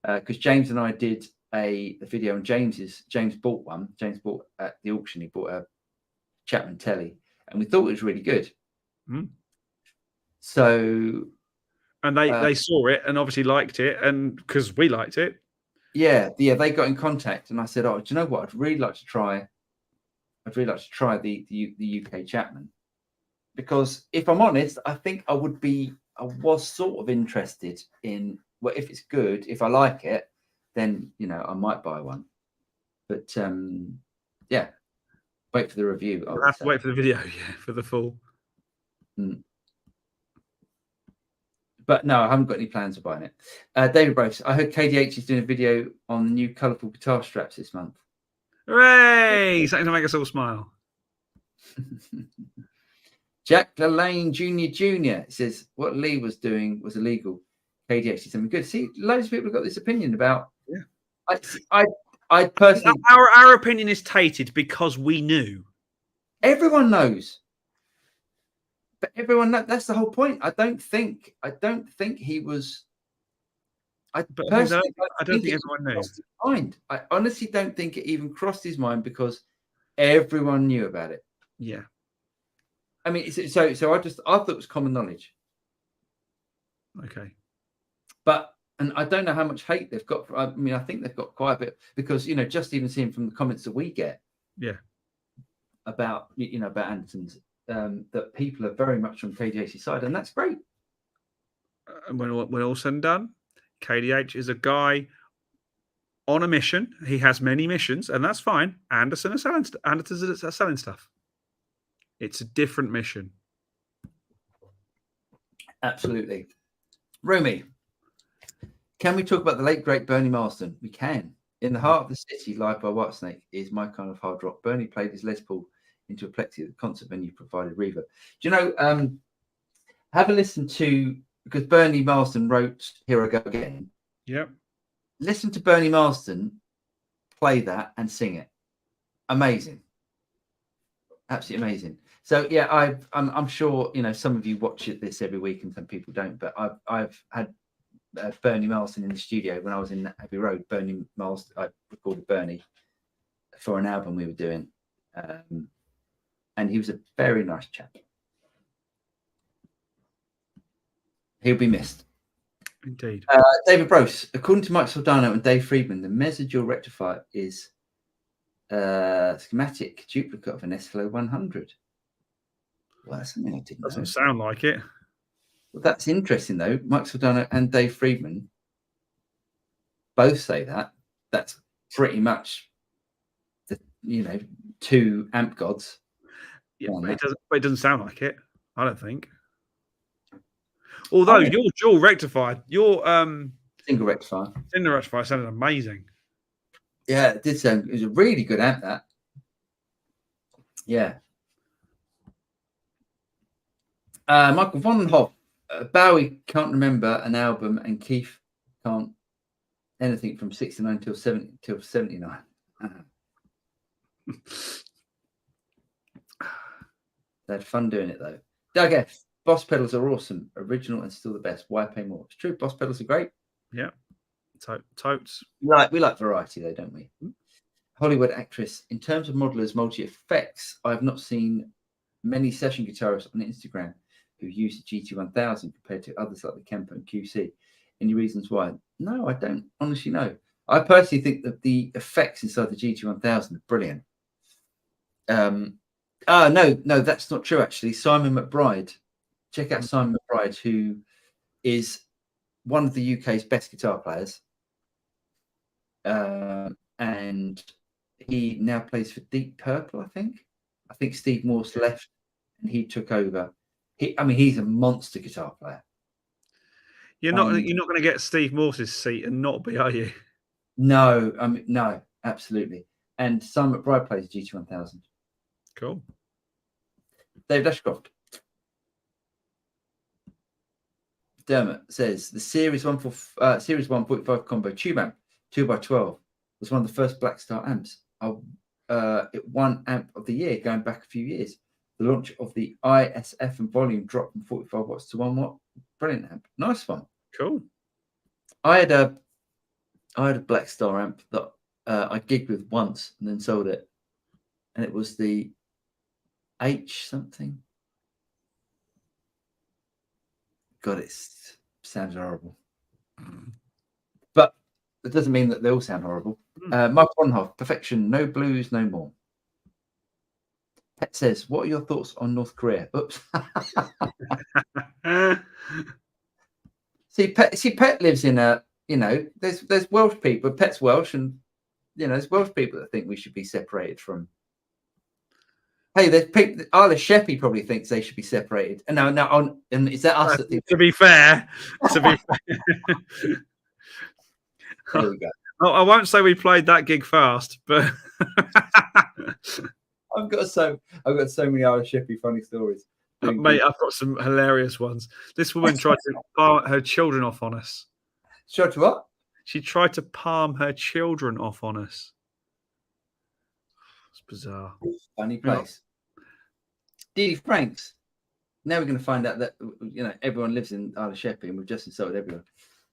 Because James and I did a video, and James bought one. James bought at the auction. He bought a Chapman Telly, and we thought it was really good. Mm. So, and they saw it and obviously liked it, and because we liked it. Yeah, they got in contact, and I said, "Oh, do you know what? I'd really like to try the UK Chapman, because if I'm honest, I think I was sort of interested in, well, if it's good, if I like it, then I might buy one. But yeah, wait for the review. You'll have to wait for the video, for the full. Mm. But no, I haven't got any plans of buying it. David Brose, I heard KDH is doing a video on the new colourful guitar straps this month. Hooray! Something to make us all smile. Jack LaLanne Jr. says what Lee was doing was illegal. KDH did something good. See, loads of people have got this opinion about. Yeah. I personally, our opinion is tainted because we knew. Everyone knows. But everyone knows, that's the whole point. I don't think he was. I don't think everyone knew. I honestly don't think it even crossed his mind, because everyone knew about it. Yeah. I mean, so I thought it was common knowledge. Okay. And I don't know how much hate they've got. I mean, I think they've got quite a bit, because just even seeing from the comments that we get. Yeah. About about Anderton's. That people are very much on KDH's side, and that's great. And when all said and done, KDH is a guy on a mission. He has many missions, and that's fine. Anderton is selling stuff. It's a different mission. Absolutely. Rumi, can we talk about the late great Bernie Marsden? We can. In the Heart of the City, live by Whitesnake, is my kind of hard rock. Bernie played his Les Paul into a plexi at the concert venue, provided reverb. Do you know, have a listen to, because Bernie Marsden wrote Here I Go Again. Yep. Listen to Bernie Marsden play that and sing it. Amazing. Absolutely amazing. So yeah, I'm sure some of you watch this every week and some people don't, but I've had Bernie Marsden in the studio when I was in Abbey Road. Bernie Marsden, I recorded Bernie for an album we were doing. And he was a very nice chap. He'll be missed. Indeed. David Brose, according to Mike Soldano and Dave Friedman, the Mesodual rectifier is a schematic duplicate of an S-Flow 100. Well, that's something I didn't know. Doesn't sound like it. Well, that's interesting, though. Mike Soldano and Dave Friedman both say that. That's pretty much the two amp gods. Yeah, but it doesn't sound like it. I don't think. Although your dual rectifier, your single rectifier sounded amazing. Yeah, it did sound. It was a really good amp. That. Yeah. Michael Von Hoff, Bowie can't remember an album, and Keith can't anything from 69 till 79. They had fun doing it, though. Doug F. Boss pedals are awesome, original, and still the best. Why pay more? It's true. Boss pedals are great. Yeah, totes. We like variety, though, don't we? Mm-hmm. Hollywood actress. In terms of modelers, multi-effects, I have not seen many session guitarists on Instagram who use the GT1000 compared to others like the Kemper and QC. Any reasons why? No, I don't honestly know. I personally think that the effects inside the GT1000 are brilliant. No, that's not true, actually. Simon McBride. Check out Simon McBride, who is one of the UK's best guitar players. and he now plays for Deep Purple, I think. I think Steve Morse left and he took over. He's a monster guitar player. You're not going to get Steve Morse's seat and not be, are you? No, no, absolutely. And Simon McBride plays GT1000. Cool. David Ashcroft. Dermot says the Series 1.5 combo tube amp 2x12 was one of the first Black Star amps. It won amp of the year going back a few years. The launch of the ISF and volume dropped from 45 watts to 1 watt. Brilliant amp. Nice one. Cool. I had a Black Star amp that I gigged with once and then sold it. And it was the H something. God, it sounds horrible. But it doesn't mean that they all sound horrible. Mike Bonhoff, perfection, no blues, no more. Pet says, what are your thoughts on North Korea? Oops. See, Pet lives in there's Welsh people. Pet's Welsh, and there's Welsh people that think we should be separated from. Hey, there's people. Isla Sheppey probably thinks they should be separated. And and is that us that think? To be fair, there we go. I won't say we played that gig fast, but I've got so many Isla Sheppey funny stories. Mate, I've got some hilarious ones. This woman tried to palm her children off on us. Tried to what? She tried to palm her children off on us. It's bizarre. Funny place. Dee Franks. Now we're going to find out that everyone lives in Isla Sheppey, and we've just insulted everyone.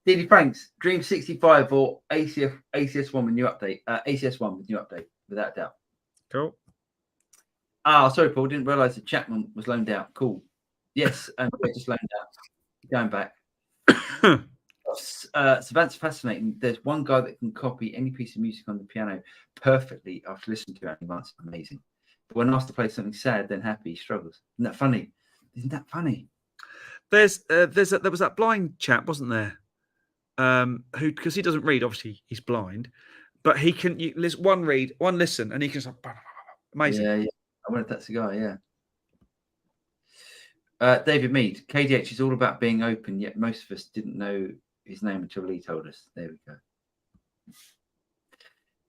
Dee Franks, Dream 65 or ACS1 with new update. ACS1 with new update, without doubt. Cool. Sorry, Paul. Didn't realise that Chapman was loaned out. Cool. Yes, and we're just loaned out. Going back. Savant's fascinating. There's one guy that can copy any piece of music on the piano perfectly after listening to it only once. Amazing. But when asked to play something sad, then happy, he struggles. Isn't that funny? Isn't that funny? There was that blind chap, wasn't there? Who, because he doesn't read, obviously he's blind, but he can one listen, and he can just amazing. Yeah. I wonder if that's the guy. Yeah. David Mead, KDH is all about being open, yet most of us didn't know his name until Lee told us. There we go.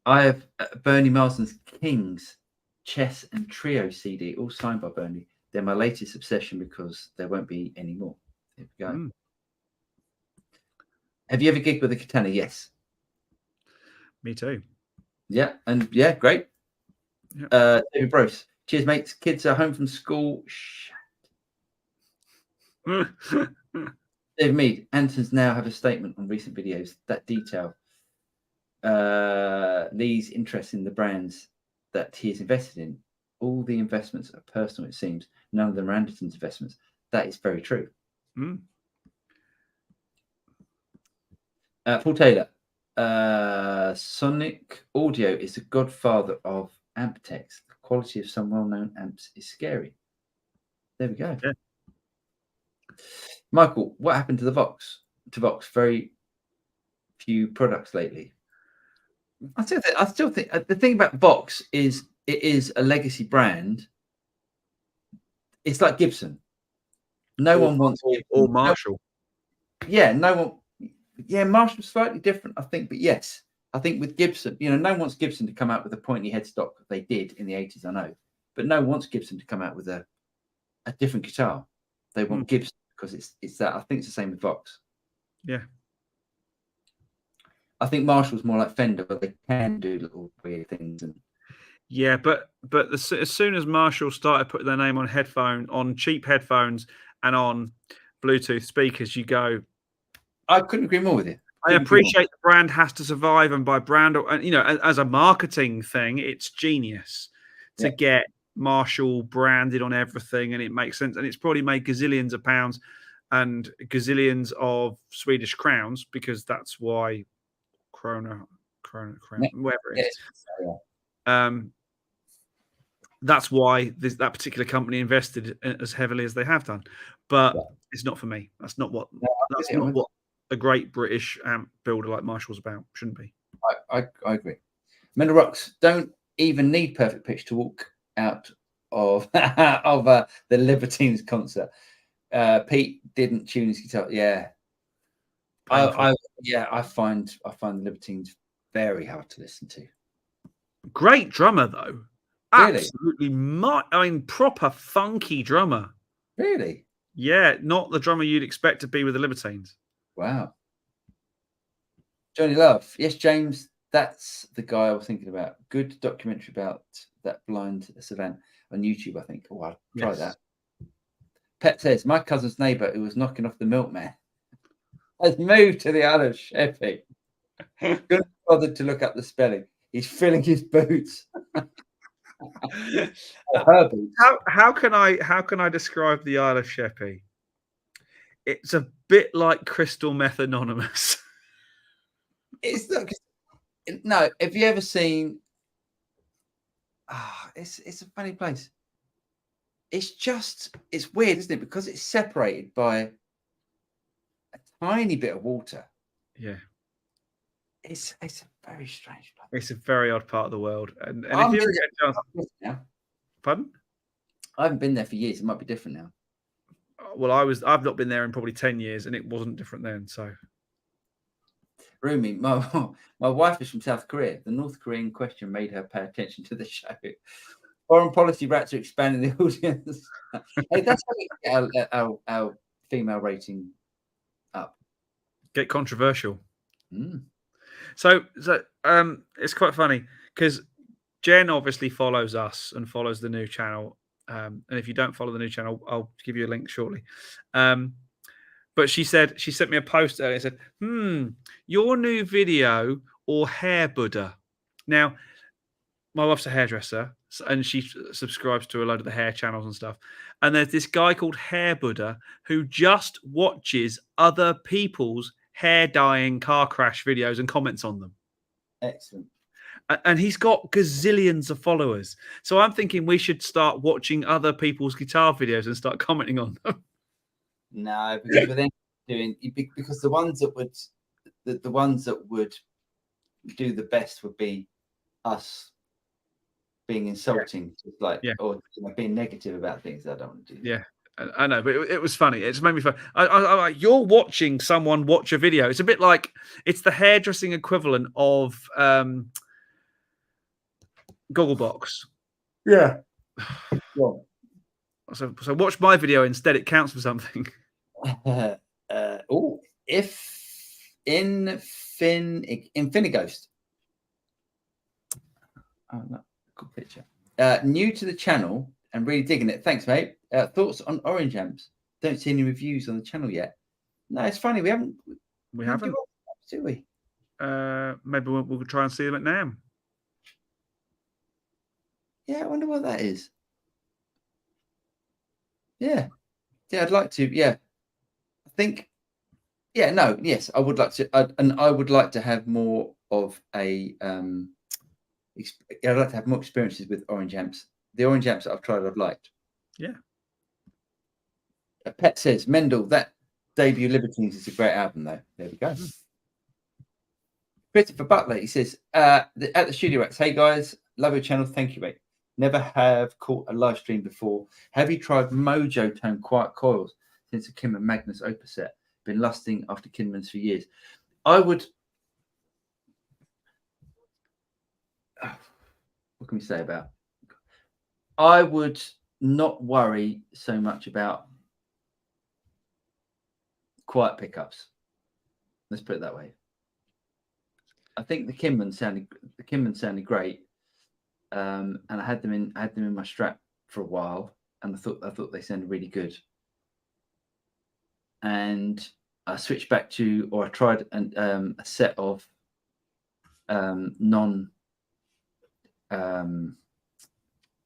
I have Bernie Marsden's Kings Chess and Trio CD, all signed by Bernie. They're my latest obsession because there won't be any more. There we go. Have you ever gigged with a katana? Yes. Me too. Yeah, and yeah, great. Yeah. David Bruce. Cheers, mates. Kids are home from school. David Mead. Antons now have a statement on recent videos that detail Lee's interest in the brands that he is invested in. All the investments are personal, it seems. None of them are Anderton's investments. That is very true. Paul Taylor. Sonic Audio is the godfather of Ampex. The quality of some well-known amps is scary. There we go. Yeah. Michael, what happened to the Vox? Very few products lately. I still think the thing about Vox is it is a legacy brand. It's like Gibson. No one wants or Marshall. No one. Yeah, Marshall's slightly different, I think, but yes. I think with Gibson, no one wants Gibson to come out with a pointy headstock. They did in the 80s, I know. But no one wants Gibson to come out with a different guitar. They want Gibson because it's that. I think it's the same with Vox. Yeah. I think Marshall's more like Fender, but they can do little weird things. Yeah, but as soon as Marshall started putting their name on cheap headphones and on Bluetooth speakers, you go. I couldn't agree more with you. I appreciate the brand has to survive, and by brand, as a marketing thing, it's genius to get Marshall branded on everything, and it makes sense. And it's probably made gazillions of pounds and gazillions of Swedish crowns because that's why krona, whatever it is. That's why that particular company invested as heavily as they have done. But it's not for me. That's not what. That's not what a great British amp builder like Marshall's about. Shouldn't be. I agree. Mendel Rocks don't even need perfect pitch to walk out of the Libertines concert. Pete didn't tune his guitar. Yeah, I find the Libertines very hard to listen to. Great drummer though. Really? Absolutely, proper funky drummer. Really? Yeah, not the drummer you'd expect to be with the Libertines. Wow. Johnny Love. Yes, James, that's the guy I was thinking about. Good documentary about that blind savant on YouTube, I think. Oh, I'll try that. Pet says, my cousin's neighbour who was knocking off the milkman has moved to the Isle of Sheppey. Couldn't bother to look up the spelling. He's filling his boots. Her boots. How can I describe the Isle of Sheppey? It's a bit like Crystal Meth Anonymous. It's not. No, have you ever seen? It's a funny place. It's weird, isn't it? Because it's separated by a tiny bit of water. Yeah. It's a very strange place. It's a very odd part of the world. And if you ever get a chance, pardon? I haven't been there for years. It might be different now. Well, I've not been there in probably 10 years, and it wasn't different then. So, Rumi, my wife is from South Korea. The North Korean question made her pay attention to the show. Foreign policy rats are expanding the audience. Hey, that's how we get our female rating up. Get controversial. Mm. So it's quite funny because Jen obviously follows us and follows the new channel. And if you don't follow the new channel, I'll give you a link shortly. But she sent me a post earlier and said, your new video or hair Buddha. Now, my wife's a hairdresser and she subscribes to a load of the hair channels and stuff. And there's this guy called Hair Buddha who just watches other people's hair dyeing car crash videos and comments on them. Excellent. And he's got gazillions of followers. So I'm thinking we should start watching other people's guitar videos and start commenting on them. No, because we're then because the ones that would do the best would be us being insulting, or being negative about things I don't want to do. Yeah, I know, but it was funny. It just made me fun. You're watching someone watch a video. It's a bit like it's the hairdressing equivalent of Gogglebox. Yeah. So watch my video instead. It counts for something. If Infinighost. Oh no, good picture. New to the channel and really digging it. Thanks, mate. Thoughts on orange amps? Don't see any reviews on the channel yet. No, it's funny. We haven't. Do we? Maybe we'll try and see them at NAMM. Yeah, I wonder what that is. Yeah, I'd like to. Yeah, I think. Yeah, no, yes, I would like to, and I would like to have more of a. I'd like to have more experiences with orange amps. The orange amps that I've tried, I've liked. Yeah. A Pet says, Mendel, that debut Libertines is a great album, though. There we go. Christopher Butler, he says, at the Studio Rats, hey guys, love your channel. Thank you, mate. Never have caught a live stream before. Have you tried Mojo Tone Quiet Coils since the Kinman Magnus Opus set? Been lusting after Kinman's for years. I would. What can we say about? I would not worry so much about quiet pickups. Let's put it that way. I think the Kinman sounded great, and I had them in my strap for a while, and I thought they sounded really good. And I switched back to, or I tried a set of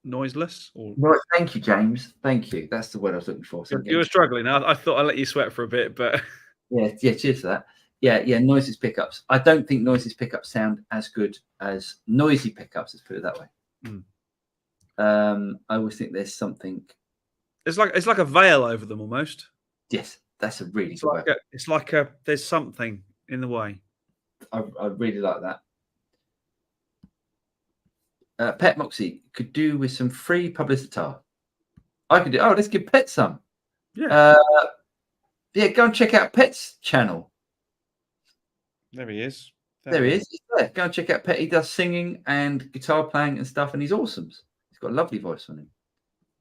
noiseless. No, thank you, James. Thank you. That's the word I was looking for. You were struggling. I thought I'd let you sweat for a bit, but yeah. Cheers for that. Yeah. Noiseless pickups. I don't think noiseless pickups sound as good as noisy pickups. Let's put it that way. I always think there's something. It's like a veil over them almost. Yes, that's a really good way. It's like there's something in the way. I really like that. Pet Moxie could do with some free publicity. I could do. Oh, let's give Pet some. Yeah. Yeah, go and check out Pet's channel. There he is. There he is. He's there. Go and check out Pet. He does singing and guitar playing and stuff, and he's awesome. He's got a lovely voice on him.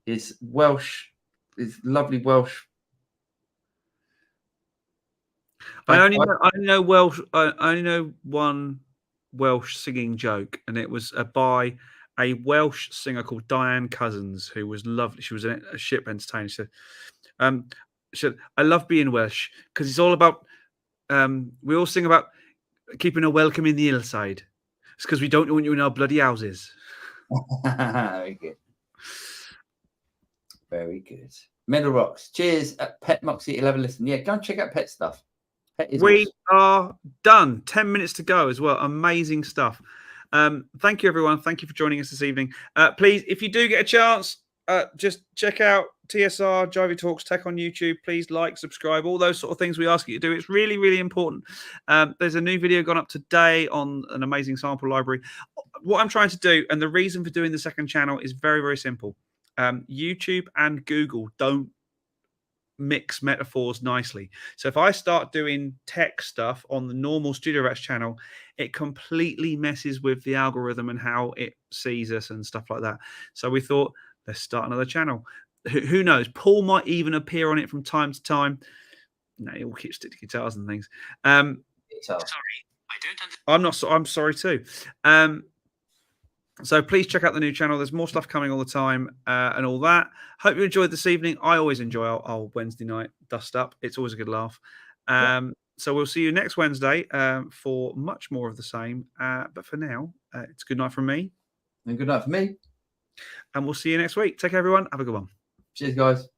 His Welsh, his lovely Welsh. I only know Welsh. I only know one Welsh singing joke, and it was by a Welsh singer called Diane Cousins, who was lovely. She was a ship entertainer. She said, "I love being Welsh because it's all about. We all sing about keeping a welcome in the hillside. It's because we don't want you in our bloody houses." Very good. Very good. Metal Rocks. Cheers at Pet Moxie. You'll have a listen. Yeah, go and check out Pet stuff. Pet is we awesome. are done. 10 minutes to go as well. Amazing stuff. Thank you, everyone. Thank you for joining us this evening. Please, if you do get a chance, just check out TSR, Jivey Talks Tech on YouTube. Please like, subscribe, all those sort of things we ask you to do. It's really, really important. There's a new video gone up today on an amazing sample library. What I'm trying to do, and the reason for doing the second channel is very, very simple. YouTube and Google don't mix metaphors nicely. So if I start doing tech stuff on the normal Studio Rats channel, it completely messes with the algorithm and how it sees us and stuff like that. So we thought, let's start another channel. Who knows? Paul might even appear on it from time to time. No, he'll keep stick to guitars and things. Sorry, I don't understand. I'm sorry too. So please check out the new channel. There's more stuff coming all the time and all that. Hope you enjoyed this evening. I always enjoy our Wednesday night dust up. It's always a good laugh. So we'll see you next Wednesday for much more of the same. But for now, it's good night from me. And good night from me. And we'll see you next week. Take care, everyone. Have a good one. Cheers, guys.